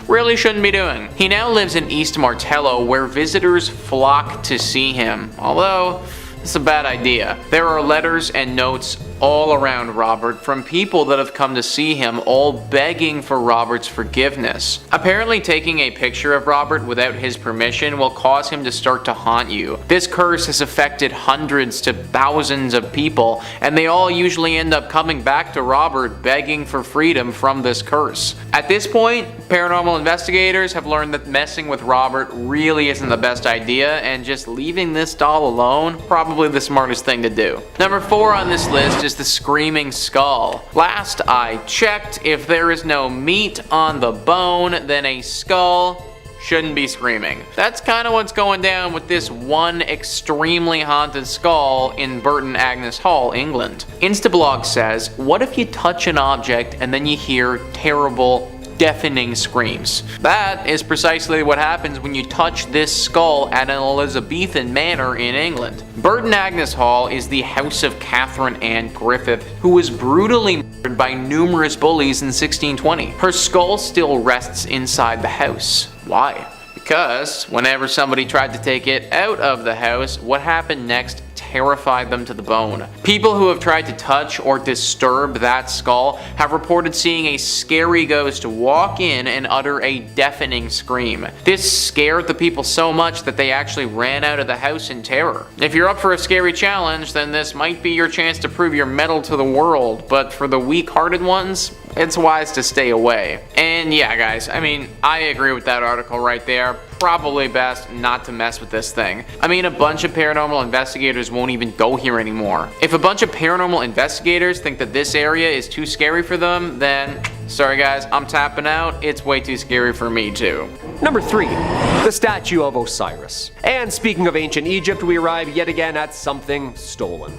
really shouldn't be doing. He now lives in East Martello where visitors flock to see him, although it's a bad idea. There are letters and notes all around Robert from people that have come to see him, all begging for Robert's forgiveness. Apparently, taking a picture of Robert without his permission will cause him to start to haunt you. This curse has affected hundreds to thousands of people, and they all usually end up coming back to Robert begging for freedom from this curse. At this point, paranormal investigators have learned that messing with Robert really isn't the best idea, and just leaving this doll alone, probably the smartest thing to do. Number 4 on this list is the Screaming Skull. Last I checked, if there is no meat on the bone, then a skull shouldn't be screaming. That's kind of what's going down with this one extremely haunted skull in Burton Agnes Hall, England. Instablog says, what if you touch an object and then you hear terrible, deafening screams? That is precisely what happens when you touch this skull at an Elizabethan manor in England. Burton Agnes Hall is the house of Catherine Ann Griffith, who was brutally murdered by numerous bullies in 1620. Her skull still rests inside the house. Why? Because whenever somebody tried to take it out of the house, what happened next terrified them to the bone. People who have tried to touch or disturb that skull have reported seeing a scary ghost walk in and utter a deafening scream. This scared the people so much that they actually ran out of the house in terror. If you're up for a scary challenge, then this might be your chance to prove your mettle to the world, but for the weak-hearted ones, it's wise to stay away. And yeah, guys, I mean, I agree with that article right there. Probably best not to mess with this thing. I mean, a bunch of paranormal investigators won't even go here anymore. If a bunch of paranormal investigators think that this area is too scary for them, then sorry guys, I'm tapping out. It's way too scary for me too. Number 3, the statue of Osiris. And speaking of ancient Egypt, we arrive yet again at something stolen.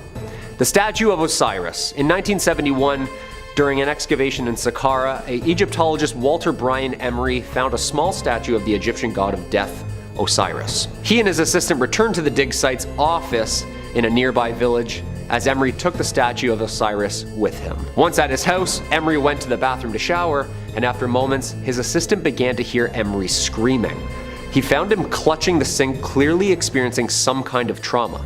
The statue of Osiris. In 1971, during an excavation in Saqqara, Egyptologist Walter Bryan Emery found a small statue of the Egyptian god of death, Osiris. He and his assistant returned to the dig site's office in a nearby village as Emery took the statue of Osiris with him. Once at his house, Emery went to the bathroom to shower, and after moments, his assistant began to hear Emery screaming. He found him clutching the sink, clearly experiencing some kind of trauma.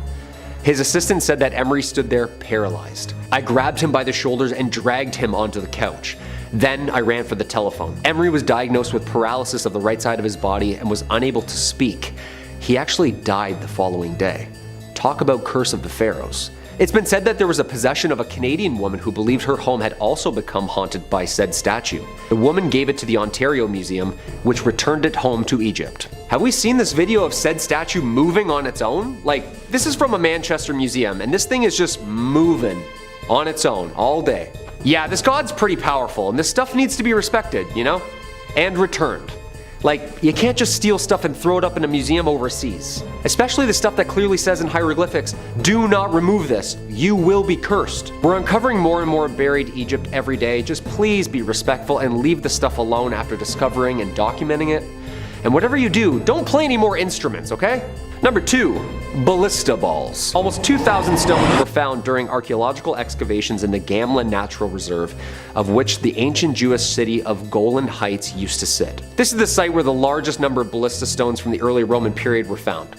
His assistant said that Emery stood there paralyzed. I grabbed him by the shoulders and dragged him onto the couch. Then I ran for the telephone. Emery was diagnosed with paralysis of the right side of his body and was unable to speak. He actually died the following day. Talk about curse of the pharaohs. It's been said that there was a possession of a Canadian woman who believed her home had also become haunted by said statue. The woman gave it to the Ontario Museum, which returned it home to Egypt. Have we seen this video of said statue moving on its own? Like, this is from a Manchester museum, and this thing is just moving on its own all day. Yeah, this god's pretty powerful, and this stuff needs to be respected, you know? And returned. Like, you can't just steal stuff and throw it up in a museum overseas. Especially the stuff that clearly says in hieroglyphics, do not remove this, you will be cursed. We're uncovering more and more buried Egypt every day. Just please be respectful and leave the stuff alone after discovering and documenting it. And whatever you do, don't play any more instruments, okay? Number 2, Ballista balls. Almost 2,000 stones were found during archaeological excavations in the Gamla Natural Reserve, of which the ancient Jewish city of Golan Heights used to sit. This is the site where the largest number of ballista stones from the early Roman period were found.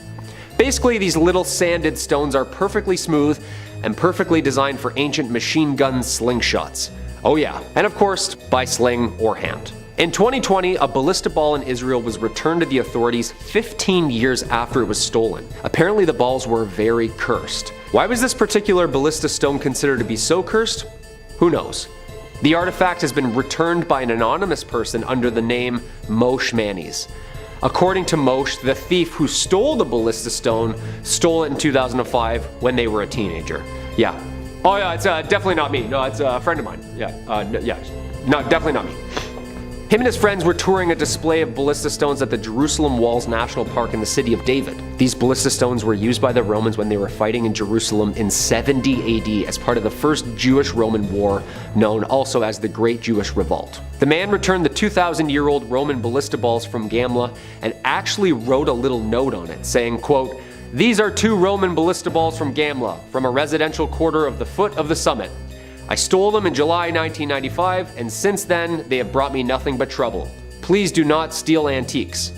Basically, these little sanded stones are perfectly smooth and perfectly designed for ancient machine gun slingshots. Oh yeah, and of course, by sling or hand. In 2020, a ballista ball in Israel was returned to the authorities 15 years after it was stolen. Apparently the balls were very cursed. Why was this particular ballista stone considered to be so cursed? Who knows? The artifact has been returned by an anonymous person under the name Moshe Manis. According to Moshe, the thief who stole the ballista stone stole it in 2005 when they were a teenager. Yeah. Oh yeah, it's definitely not me. No, it's a friend of mine. Yeah, no, definitely not me. Him and his friends were touring a display of ballista stones at the Jerusalem Walls National Park in the city of David. These ballista stones were used by the Romans when they were fighting in Jerusalem in 70 AD as part of the first Jewish-Roman war, known also as the Great Jewish Revolt. The man returned the 2,000-year-old Roman ballista balls from Gamla and actually wrote a little note on it saying, quote, "These are 2 Roman ballista balls from Gamla, from a residential quarter of the foot of the summit. I stole them in July 1995, and since then, they have brought me nothing but trouble. Please do not steal antiques."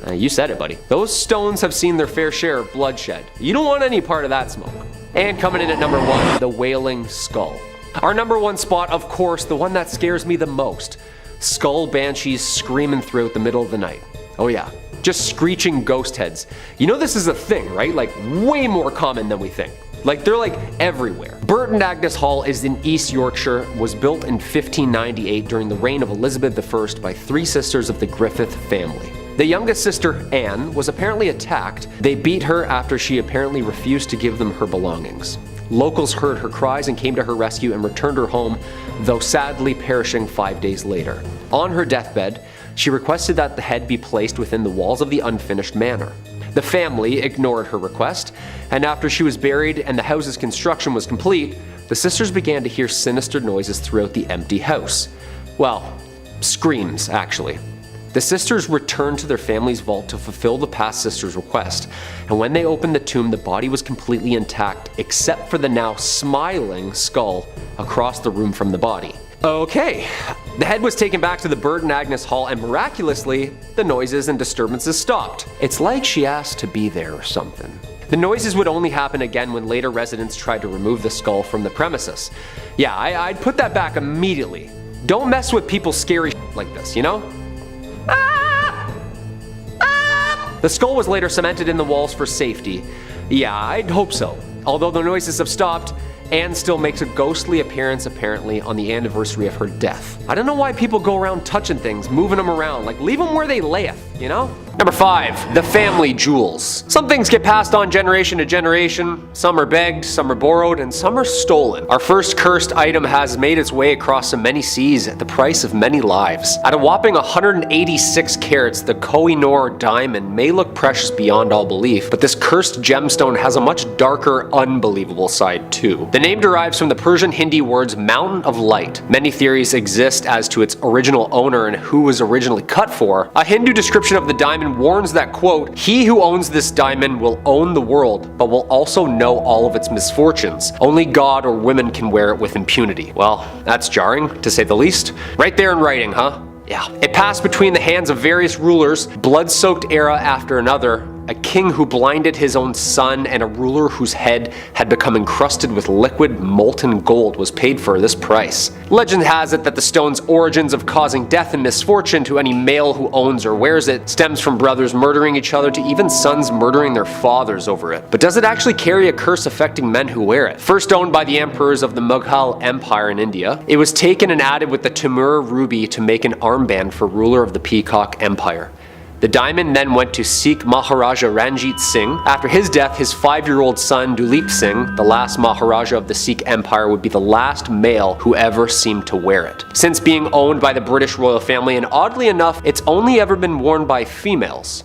You said it, buddy. Those stones have seen their fair share of bloodshed. You don't want any part of that smoke. And coming in at number 1, the Wailing Skull. Our number 1 spot, of course, the one that scares me the most. Skull banshees screaming throughout the middle of the night. Oh yeah, just screeching ghost heads. You know this is a thing, right? Like, way more common than we think. Like, they're like everywhere. Burton Agnes Hall is in East Yorkshire, was built in 1598 during the reign of Elizabeth I by 3 sisters of the Griffith family. The youngest sister, Anne, was apparently attacked. They beat her after she apparently refused to give them her belongings. Locals heard her cries and came to her rescue and returned her home, though sadly perishing 5 days later. On her deathbed, she requested that the head be placed within the walls of the unfinished manor. The family ignored her request, and after she was buried and the house's construction was complete, the sisters began to hear sinister noises throughout the empty house. Well, screams, actually. The sisters returned to their family's vault to fulfill the past sister's request, and when they opened the tomb, the body was completely intact except for the now smiling skull across the room from the body. Okay, the head was taken back to the Burton Agnes Hall, and miraculously, the noises and disturbances stopped. It's like she asked to be there or something. The noises would only happen again when later residents tried to remove the skull from the premises. Yeah, I'd put that back immediately. Don't mess with people's scary like this, you know? The skull was later cemented in the walls for safety. Yeah, I'd hope so. Although the noises have stopped, Anne still makes a ghostly appearance apparently on the anniversary of her death. I don't know why people go around touching things, moving them around, like leave them where they layeth, you know? Number 5, the family jewels. Some things get passed on generation to generation. Some are begged, some are borrowed, and some are stolen. Our first cursed item has made its way across so many seas at the price of many lives. At a whopping 186 carats, the Koh-i-Noor diamond may look precious beyond all belief, but this cursed gemstone has a much darker, unbelievable side too. The name derives from the Persian Hindi words Mountain of Light. Many theories exist as to its original owner and who it was originally cut for. A Hindu description description of the diamond warns that, quote, "He who owns this diamond will own the world, but will also know all of its misfortunes. Only God or women can wear it with impunity." Well, that's jarring, to say the least. Right there in writing, huh? Yeah. It passed between the hands of various rulers, blood-soaked era after another, a king who blinded his own son, and a ruler whose head had become encrusted with liquid molten gold was paid for this price. Legend has it that the stone's origins of causing death and misfortune to any male who owns or wears it stems from brothers murdering each other to even sons murdering their fathers over it. But does it actually carry a curse affecting men who wear it? First owned by the emperors of the Mughal Empire in India, it was taken and added with the Timur ruby to make an armband for ruler of the Peacock Empire. The diamond then went to Sikh Maharaja Ranjit Singh. After his death, his 5-year-old son Duleep Singh, the last Maharaja of the Sikh Empire, would be the last male who ever seemed to wear it. Since being owned by the British royal family, and oddly enough, it's only ever been worn by females.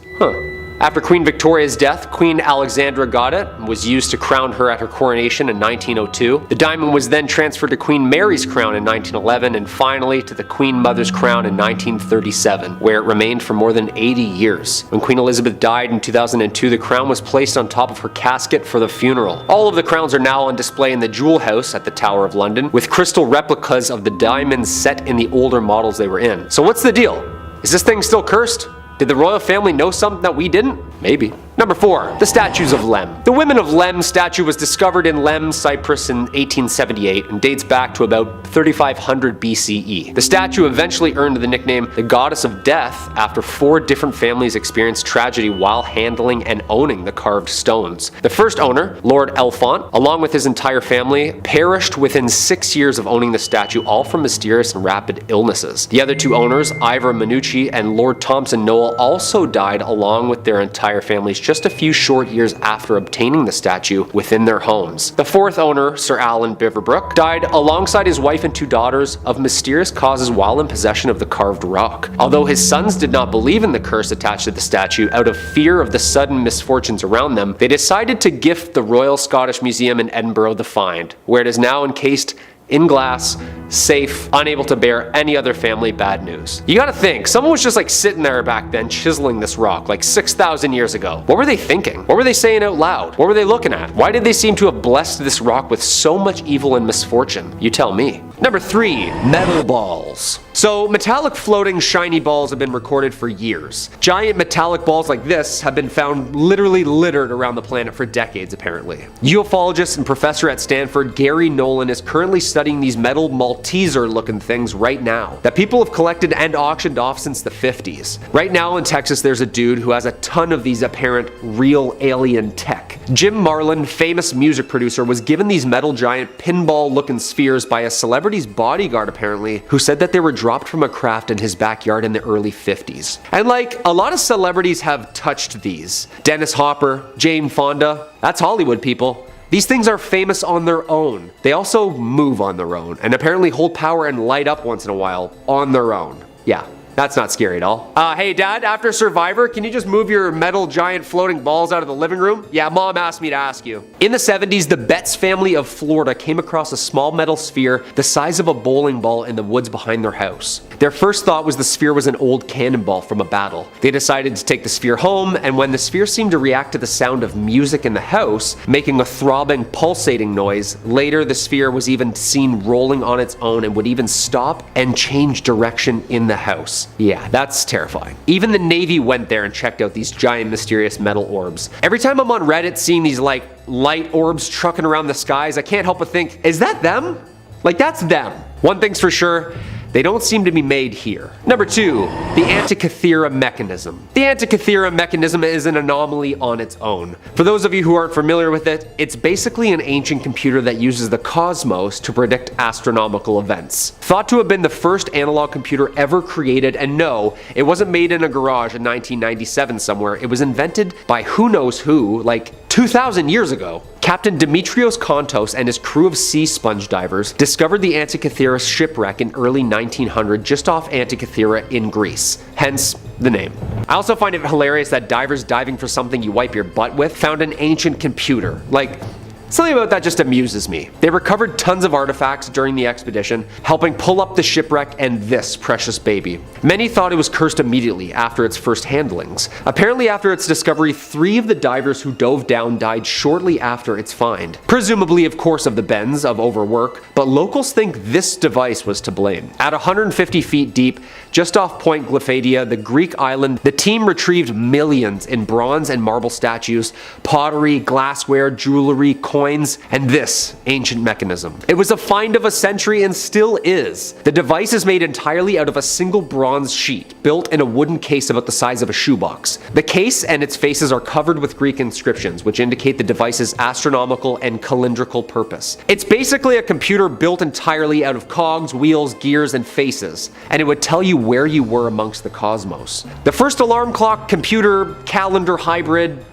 After Queen Victoria's death, Queen Alexandra got it and was used to crown her at her coronation in 1902. The diamond was then transferred to Queen Mary's crown in 1911 and finally to the Queen Mother's crown in 1937, where it remained for more than 80 years. When Queen Elizabeth died in 2002, the crown was placed on top of her casket for the funeral. All of the crowns are now on display in the Jewel House at the Tower of London, with crystal replicas of the diamonds set in the older models they were in. So what's the deal? Is this thing still cursed? Did the royal family know something that we didn't? Maybe. Number 4. The statues of Lem. The Women of Lem statue was discovered in Lem, Cyprus in 1878 and dates back to about 3500 BCE. The statue eventually earned the nickname the Goddess of Death after 4 different families experienced tragedy while handling and owning the carved stones. The first owner, Lord Elfont, along with his entire family, perished within 6 years of owning the statue, all from mysterious and rapid illnesses. The other 2 owners, Ivor Minucci and Lord Thompson Noel, also died along with their entire families just a few short years after obtaining the statue within their homes. The 4th owner, Sir Alan Beaverbrook, died alongside his wife and 2 daughters of mysterious causes while in possession of the carved rock. Although his sons did not believe in the curse attached to the statue, out of fear of the sudden misfortunes around them, they decided to gift the Royal Scottish Museum in Edinburgh the find, where it is now encased in glass, safe, unable to bear any other family bad news. You gotta think, someone was just like sitting there back then chiseling this rock like 6,000 years ago. What were they thinking? What were they saying out loud? What were they looking at? Why did they seem to have blessed this rock with so much evil and misfortune? You tell me. Number 3. Metal balls. So, metallic floating shiny balls have been recorded for years. Giant metallic balls like this have been found literally littered around the planet for decades, apparently. Ufologist and professor at Stanford, Gary Nolan, is currently studying these metal Malteser-looking things right now that people have collected and auctioned off since the 50s. Right now in Texas, there's a dude who has a ton of these apparent real alien tech. Jim Marlin, famous music producer, was given these metal giant pinball-looking spheres by a celebrity's bodyguard, apparently, who said that they were dropped from a craft in his backyard in the early 50s. And like, a lot of celebrities have touched these. Dennis Hopper, Jane Fonda, that's Hollywood people. These things are famous on their own. They also move on their own, and apparently hold power and light up once in a while on their own. Yeah. That's not scary at all. Hey dad, after Survivor, can you just move your metal giant floating balls out of the living room? Yeah, mom asked me to ask you. In the 70s, the Betts family of Florida came across a small metal sphere the size of a bowling ball in the woods behind their house. Their first thought was the sphere was an old cannonball from a battle. They decided to take the sphere home, and when the sphere seemed to react to the sound of music in the house, making a throbbing, pulsating noise, later the sphere was even seen rolling on its own and would even stop and change direction in the house. Yeah, that's terrifying. Even the Navy went there and checked out these giant mysterious metal orbs. Every time I'm on Reddit seeing these like light orbs trucking around the skies, I can't help but think, is that them? Like, that's them. One thing's for sure, they don't seem to be made here. Number 2, the Antikythera mechanism. The Antikythera mechanism is an anomaly on its own. For those of you who aren't familiar with it, it's basically an ancient computer that uses the cosmos to predict astronomical events. Thought to have been the first analog computer ever created, and no, it wasn't made in a garage in 1997 somewhere. It was invented by who knows who, like 2,000 years ago. Captain Dimitrios Kontos and his crew of sea sponge divers discovered the Antikythera shipwreck in early 1900 just off Antikythera in Greece, hence the name. I also find it hilarious that divers diving for something you wipe your butt with found an ancient computer. Like, Something about that just amuses me. They recovered tons of artifacts during the expedition, helping pull up the shipwreck and this precious baby. Many thought it was cursed immediately after its first handlings. Apparently after its discovery, 3 of the divers who dove down died shortly after its find. Presumably of course of the bends of overwork, but locals think this device was to blame. At 150 feet deep, just off Point Glyphadia, the Greek island, the team retrieved millions in bronze and marble statues, pottery, glassware, jewelry, coins, and this ancient mechanism. It was a find of a century and still is. The device is made entirely out of a single bronze sheet, built in a wooden case about the size of a shoebox. The case and its faces are covered with Greek inscriptions, which indicate the device's astronomical and calendrical purpose. It's basically a computer built entirely out of cogs, wheels, gears, and faces, and it would tell you where you were amongst the cosmos. The first alarm clock, computer, calendar hybrid.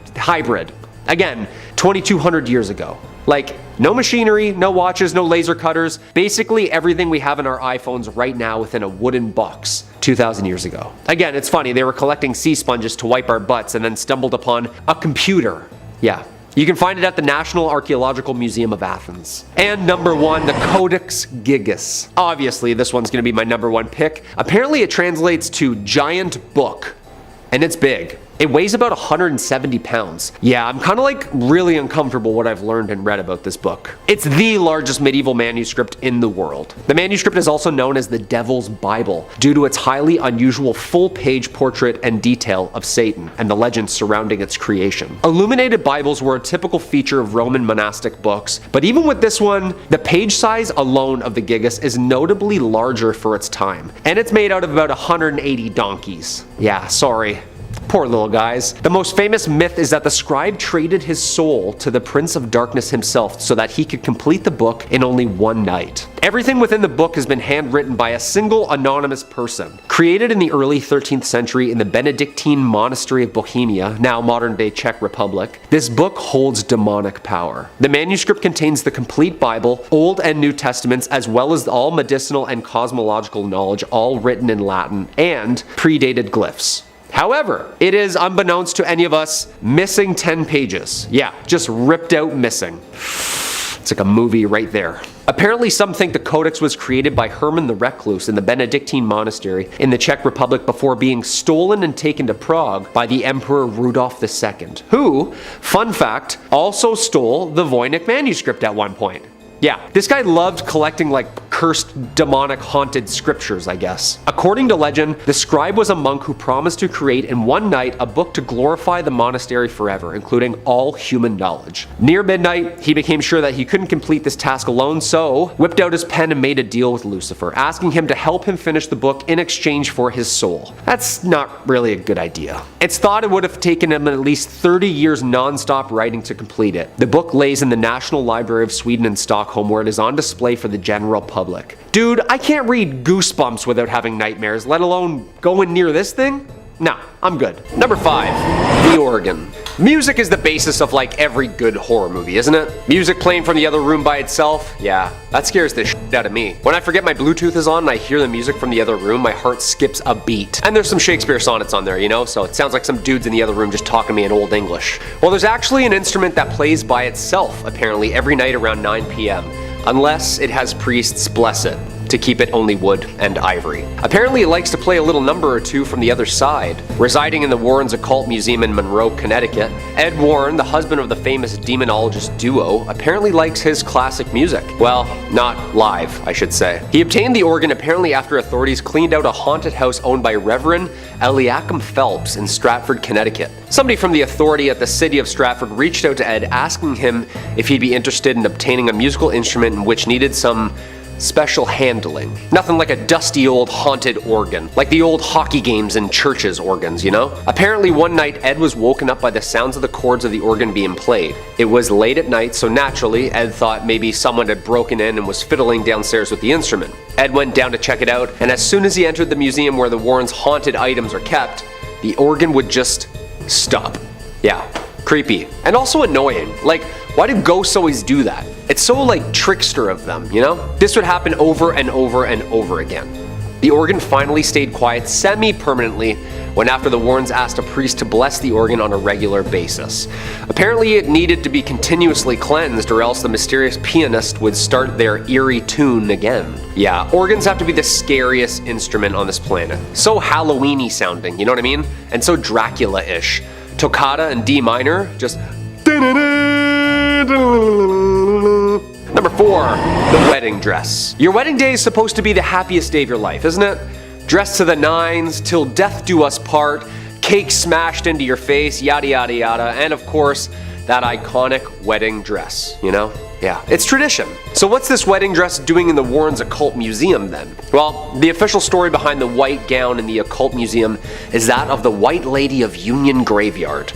Again, 2200 years ago. Like, no machinery, no watches, no laser cutters, basically everything we have in our iPhones right now within a wooden box 2,000 years ago. Again, it's funny, they were collecting sea sponges to wipe our butts and then stumbled upon a computer. Yeah. You can find it at the National Archaeological Museum of Athens. And number 1, the Codex Gigas. Obviously, this one's gonna be my number 1 pick. Apparently it translates to giant book, and it's big. It weighs about 170 pounds. Yeah, I'm kind of like really uncomfortable what I've learned and read about this book. It's the largest medieval manuscript in the world. The manuscript is also known as the Devil's Bible due to its highly unusual full-page portrait and detail of Satan and the legends surrounding its creation. Illuminated Bibles were a typical feature of Roman monastic books, but even with this one, the page size alone of the Gigas is notably larger for its time, and it's made out of about 180 donkeys. Yeah, sorry. Poor little guys. The most famous myth is that the scribe traded his soul to the Prince of Darkness himself so that he could complete the book in only one night. Everything within the book has been handwritten by a single anonymous person. Created in the early 13th century in the Benedictine monastery of Bohemia, now modern-day Czech Republic, this book holds demonic power. The manuscript contains the complete Bible, Old and New Testaments, as well as all medicinal and cosmological knowledge, all written in Latin, and predated glyphs. However, it is, unbeknownst to any of us, missing 10 pages. Yeah, just ripped out missing. It's like a movie right there. Apparently some think the Codex was created by Herman the Recluse in the Benedictine monastery in the Czech Republic before being stolen and taken to Prague by the Emperor Rudolf II, who, fun fact, also stole the Voynich manuscript at one point. Yeah, this guy loved collecting like cursed, demonic, haunted scriptures, I guess. According to legend, the scribe was a monk who promised to create in one night a book to glorify the monastery forever, including all human knowledge. Near midnight, he became sure that he couldn't complete this task alone, so whipped out his pen and made a deal with Lucifer, asking him to help him finish the book in exchange for his soul. That's not really a good idea. It's thought it would have taken him at least 30 years non-stop writing to complete it. The book lays in the National Library of Sweden in Stockholm, where it is on display for the general public. Dude, I can't read Goosebumps without having nightmares, let alone going near this thing? Nah, I'm good. Number 5, the organ. Music is the basis of like every good horror movie, isn't it? Music playing from the other room by itself? Yeah, that scares the shit out of me. When I forget my Bluetooth is on and I hear the music from the other room, my heart skips a beat. And there's some Shakespeare sonnets on there, you know, so it sounds like some dudes in the other room just talking to me in Old English. Well, there's actually an instrument that plays by itself, apparently, every night around 9 p.m. Unless it has priests bless it to keep it only wood and ivory. Apparently it likes to play a little number or two from the other side. Residing in the Warrens Occult Museum in Monroe, Connecticut, Ed Warren, the husband of the famous demonologist duo, apparently likes his classic music. Well, not live, I should say. He obtained the organ apparently after authorities cleaned out a haunted house owned by Reverend Eliakim Phelps in Stratford, Connecticut. Somebody from the authority at the city of Stratford reached out to Ed asking him if he'd be interested in obtaining a musical instrument which needed some special handling. Nothing like a dusty old haunted organ, like the old hockey games and churches organs, you know? Apparently one night Ed was woken up by the sounds of the chords of the organ being played. It was late at night, so naturally Ed thought maybe someone had broken in and was fiddling downstairs with the instrument. Ed went down to check it out, and as soon as he entered the museum where the Warrens' haunted items are kept, the organ would just stop. Yeah, creepy. And also annoying. Like, why do ghosts always do that? It's so like trickster of them, you know? This would happen over and over and over again. The organ finally stayed quiet semi-permanently when after the Warrens asked a priest to bless the organ on a regular basis. Apparently it needed to be continuously cleansed or else the mysterious pianist would start their eerie tune again. Yeah, organs have to be the scariest instrument on this planet. So Halloween-y sounding, you know what I mean? And so Dracula-ish. Toccata in D minor, just... Number 4, the wedding dress. Your wedding day is supposed to be the happiest day of your life, isn't it? Dressed to the nines, till death do us part, cake smashed into your face, yada yada yada, and of course, that iconic wedding dress, you know? Yeah, it's tradition. So what's this wedding dress doing in the Warrens Occult Museum then? Well, the official story behind the white gown in the Occult Museum is that of the White Lady of Union Graveyard.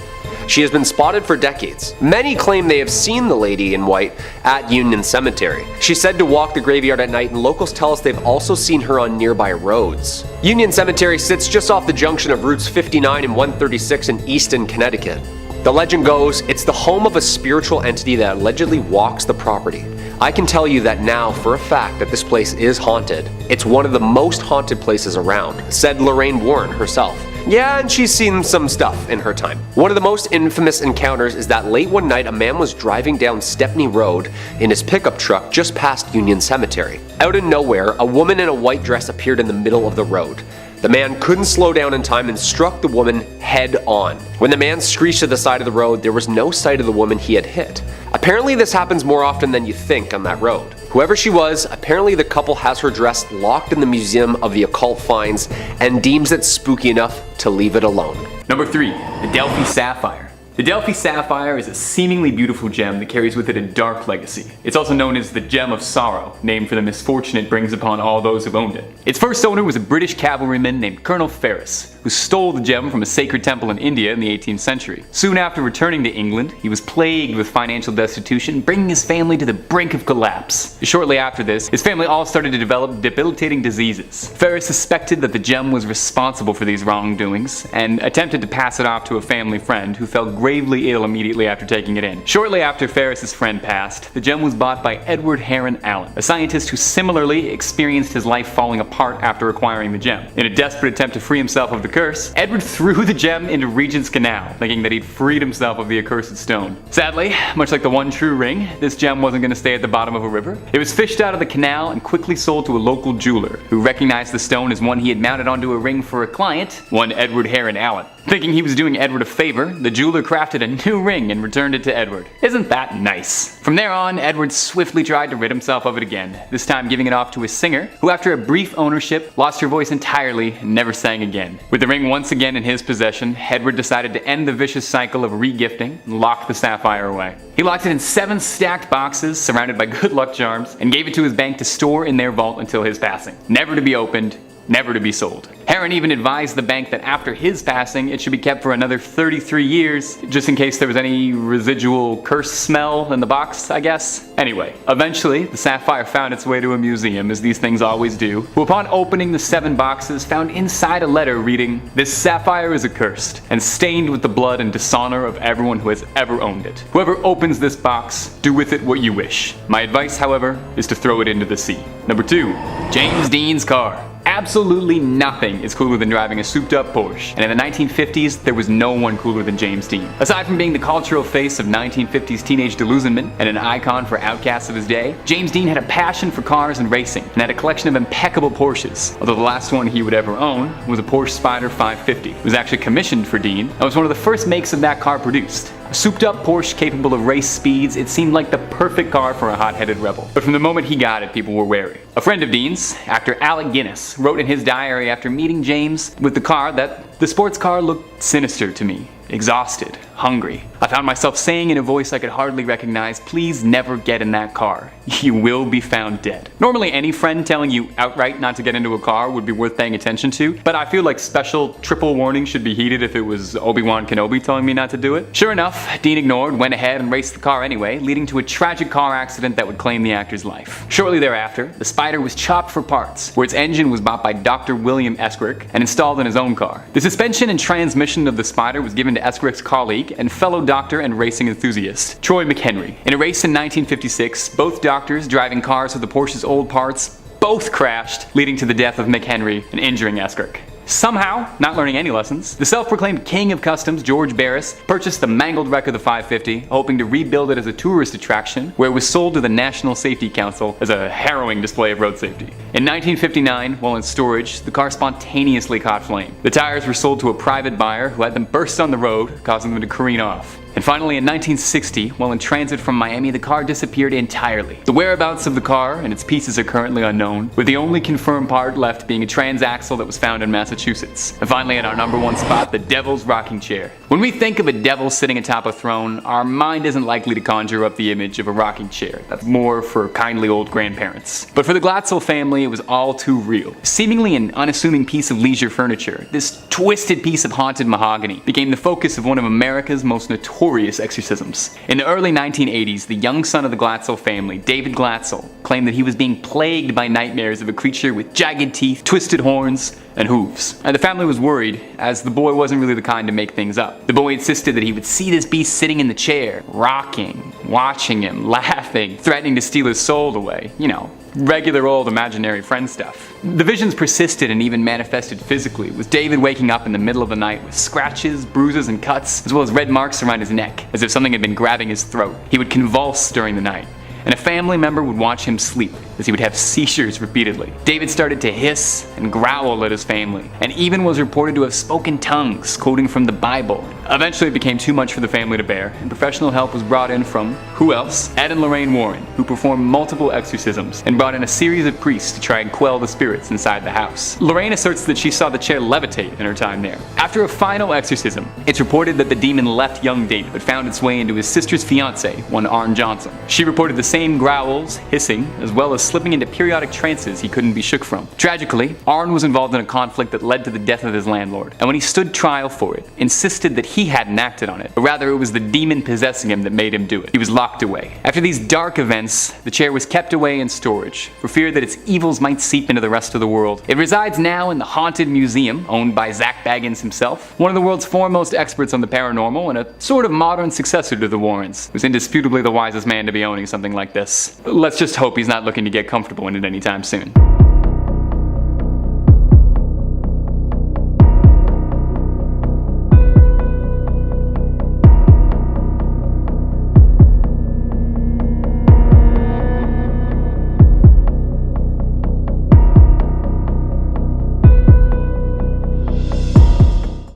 She has been spotted for decades. Many claim they have seen the lady in white at Union Cemetery. She's said to walk the graveyard at night, and locals tell us they've also seen her on nearby roads. Union Cemetery sits just off the junction of routes 59 and 136 in Easton, Connecticut. The legend goes, it's the home of a spiritual entity that allegedly walks the property. I can tell you that now for a fact that this place is haunted. It's one of the most haunted places around, said Lorraine Warren herself. Yeah, and she's seen some stuff in her time. One of the most infamous encounters is that late one night a man was driving down Stepney Road in his pickup truck just past Union Cemetery. Out of nowhere, a woman in a white dress appeared in the middle of the road. The man couldn't slow down in time and struck the woman head on. When the man screeched to the side of the road, there was no sight of the woman he had hit. Apparently this happens more often than you think on that road. Whoever she was, apparently the couple has her dress locked in the Museum of the Occult Finds and deems it spooky enough to leave it alone. Number 3, the Delhi Sapphire. The Delhi Sapphire is a seemingly beautiful gem that carries with it a dark legacy. It's also known as the Gem of Sorrow, named for the misfortune it brings upon all those who've owned it. Its first owner was a British cavalryman named Colonel Ferris, who stole the gem from a sacred temple in India in the 18th century. Soon after returning to England, he was plagued with financial destitution, bringing his family to the brink of collapse. Shortly after this, his family all started to develop debilitating diseases. Ferris suspected that the gem was responsible for these wrongdoings, and attempted to pass it off to a family friend who fell gravely ill immediately after taking it in. Shortly after Ferris's friend passed, the gem was bought by Edward Heron Allen, a scientist who similarly experienced his life falling apart after acquiring the gem. In a desperate attempt to free himself of the curse, Edward threw the gem into Regent's Canal, thinking that he'd freed himself of the accursed stone. Sadly, much like the one true ring, this gem wasn't going to stay at the bottom of a river. It was fished out of the canal and quickly sold to a local jeweler, who recognized the stone as one he had mounted onto a ring for a client, one Edward Heron Allen. Thinking he was doing Edward a favor, the jeweler crafted a new ring and returned it to Edward. Isn't that nice? From there on, Edward swiftly tried to rid himself of it again, this time giving it off to a singer, who after a brief ownership, lost her voice entirely and never sang again. With the ring once again in his possession, Edward decided to end the vicious cycle of re-gifting and lock the sapphire away. He locked it in 7 stacked boxes surrounded by good luck charms, and gave it to his bank to store in their vault until his passing. Never to be opened, never to be sold. Heron even advised the bank that after his passing, it should be kept for another 33 years, just in case there was any residual curse smell in the box, I guess. Anyway, eventually, the sapphire found its way to a museum, as these things always do, who upon opening the 7 boxes, found inside a letter reading, "This sapphire is accursed, and stained with the blood and dishonor of everyone who has ever owned it. Whoever opens this box, do with it what you wish. My advice, however, is to throw it into the sea." Number 2, James Dean's car. Absolutely nothing is cooler than driving a souped-up Porsche, and in the 1950s, there was no one cooler than James Dean. Aside from being the cultural face of 1950s teenage delusionment and an icon for outcasts of his day, James Dean had a passion for cars and racing, and had a collection of impeccable Porsches, although the last one he would ever own was a Porsche Spyder 550. It was actually commissioned for Dean, and was one of the first makes of that car produced. A souped-up Porsche capable of race speeds, it seemed like the perfect car for a hot-headed rebel. But from the moment he got it, people were wary. A friend of Dean's, actor Alec Guinness, wrote in his diary after meeting James with the car that the sports car looked sinister to me. Exhausted, hungry. I found myself saying in a voice I could hardly recognize, "Please never get in that car. You will be found dead." Normally any friend telling you outright not to get into a car would be worth paying attention to, but I feel like special triple warning should be heeded if it was Obi-Wan Kenobi telling me not to do it. Sure enough, Dean ignored, went ahead and raced the car anyway, leading to a tragic car accident that would claim the actor's life. Shortly thereafter, the Spyder was chopped for parts, where its engine was bought by Dr. William Esquerc and installed in his own car. The suspension and transmission of the Spyder was given to Esquerc's colleague and fellow doctor and racing enthusiast, Troy McHenry. In a race in 1956, both doctors driving cars with the Porsche's old parts both crashed, leading to the death of McHenry and injuring Eskirk. Somehow, not learning any lessons, the self-proclaimed king of customs, George Barris, purchased the mangled wreck of the 550, hoping to rebuild it as a tourist attraction, where it was sold to the National Safety Council as a harrowing display of road safety. In 1959, while in storage, the car spontaneously caught flame. The tires were sold to a private buyer who had them burst on the road, causing them to careen off. And finally, in 1960, while in transit from Miami, the car disappeared entirely. The whereabouts of the car and its pieces are currently unknown, with the only confirmed part left being a transaxle that was found in Massachusetts. And finally, at our number one spot, the Devil's Rocking Chair. When we think of a devil sitting atop a throne, our mind isn't likely to conjure up the image of a rocking chair. That's more for kindly old grandparents. But for the Glatzel family, it was all too real. Seemingly an unassuming piece of leisure furniture, this twisted piece of haunted mahogany became the focus of one of America's most notorious exorcisms. In the early 1980s, the young son of the Glatzel family, David Glatzel, claimed that he was being plagued by nightmares of a creature with jagged teeth, twisted horns, and hooves. And the family was worried, as the boy wasn't really the kind to make things up. The boy insisted that he would see this beast sitting in the chair, rocking, watching him, laughing, threatening to steal his soul away. You know, regular old imaginary friend stuff. The visions persisted and even manifested physically, with David waking up in the middle of the night with scratches, bruises, and cuts, as well as red marks around his neck, as if something had been grabbing his throat. He would convulse during the night, and a family member would watch him sleep, as he would have seizures repeatedly. David started to hiss and growl at his family, and even was reported to have spoken tongues, quoting from the Bible. Eventually it became too much for the family to bear, and professional help was brought in from, who else? Ed and Lorraine Warren, who performed multiple exorcisms, and brought in a series of priests to try and quell the spirits inside the house. Lorraine asserts that she saw the chair levitate in her time there. After a final exorcism, it's reported that the demon left young David, but found its way into his sister's fiance, one Arn Johnson. She reported the same growls, hissing, as well as slipping into periodic trances he couldn't be shook from. Tragically, Arn was involved in a conflict that led to the death of his landlord, and when he stood trial for it, insisted that he hadn't acted on it, but rather it was the demon possessing him that made him do it. He was locked away. After these dark events, the chair was kept away in storage, for fear that its evils might seep into the rest of the world. It resides now in the Haunted Museum, owned by Zach Baggins himself, one of the world's foremost experts on the paranormal, and a sort of modern successor to the Warrens, who's indisputably the wisest man to be owning something like this. Let's just hope he's not looking to get comfortable in it anytime soon.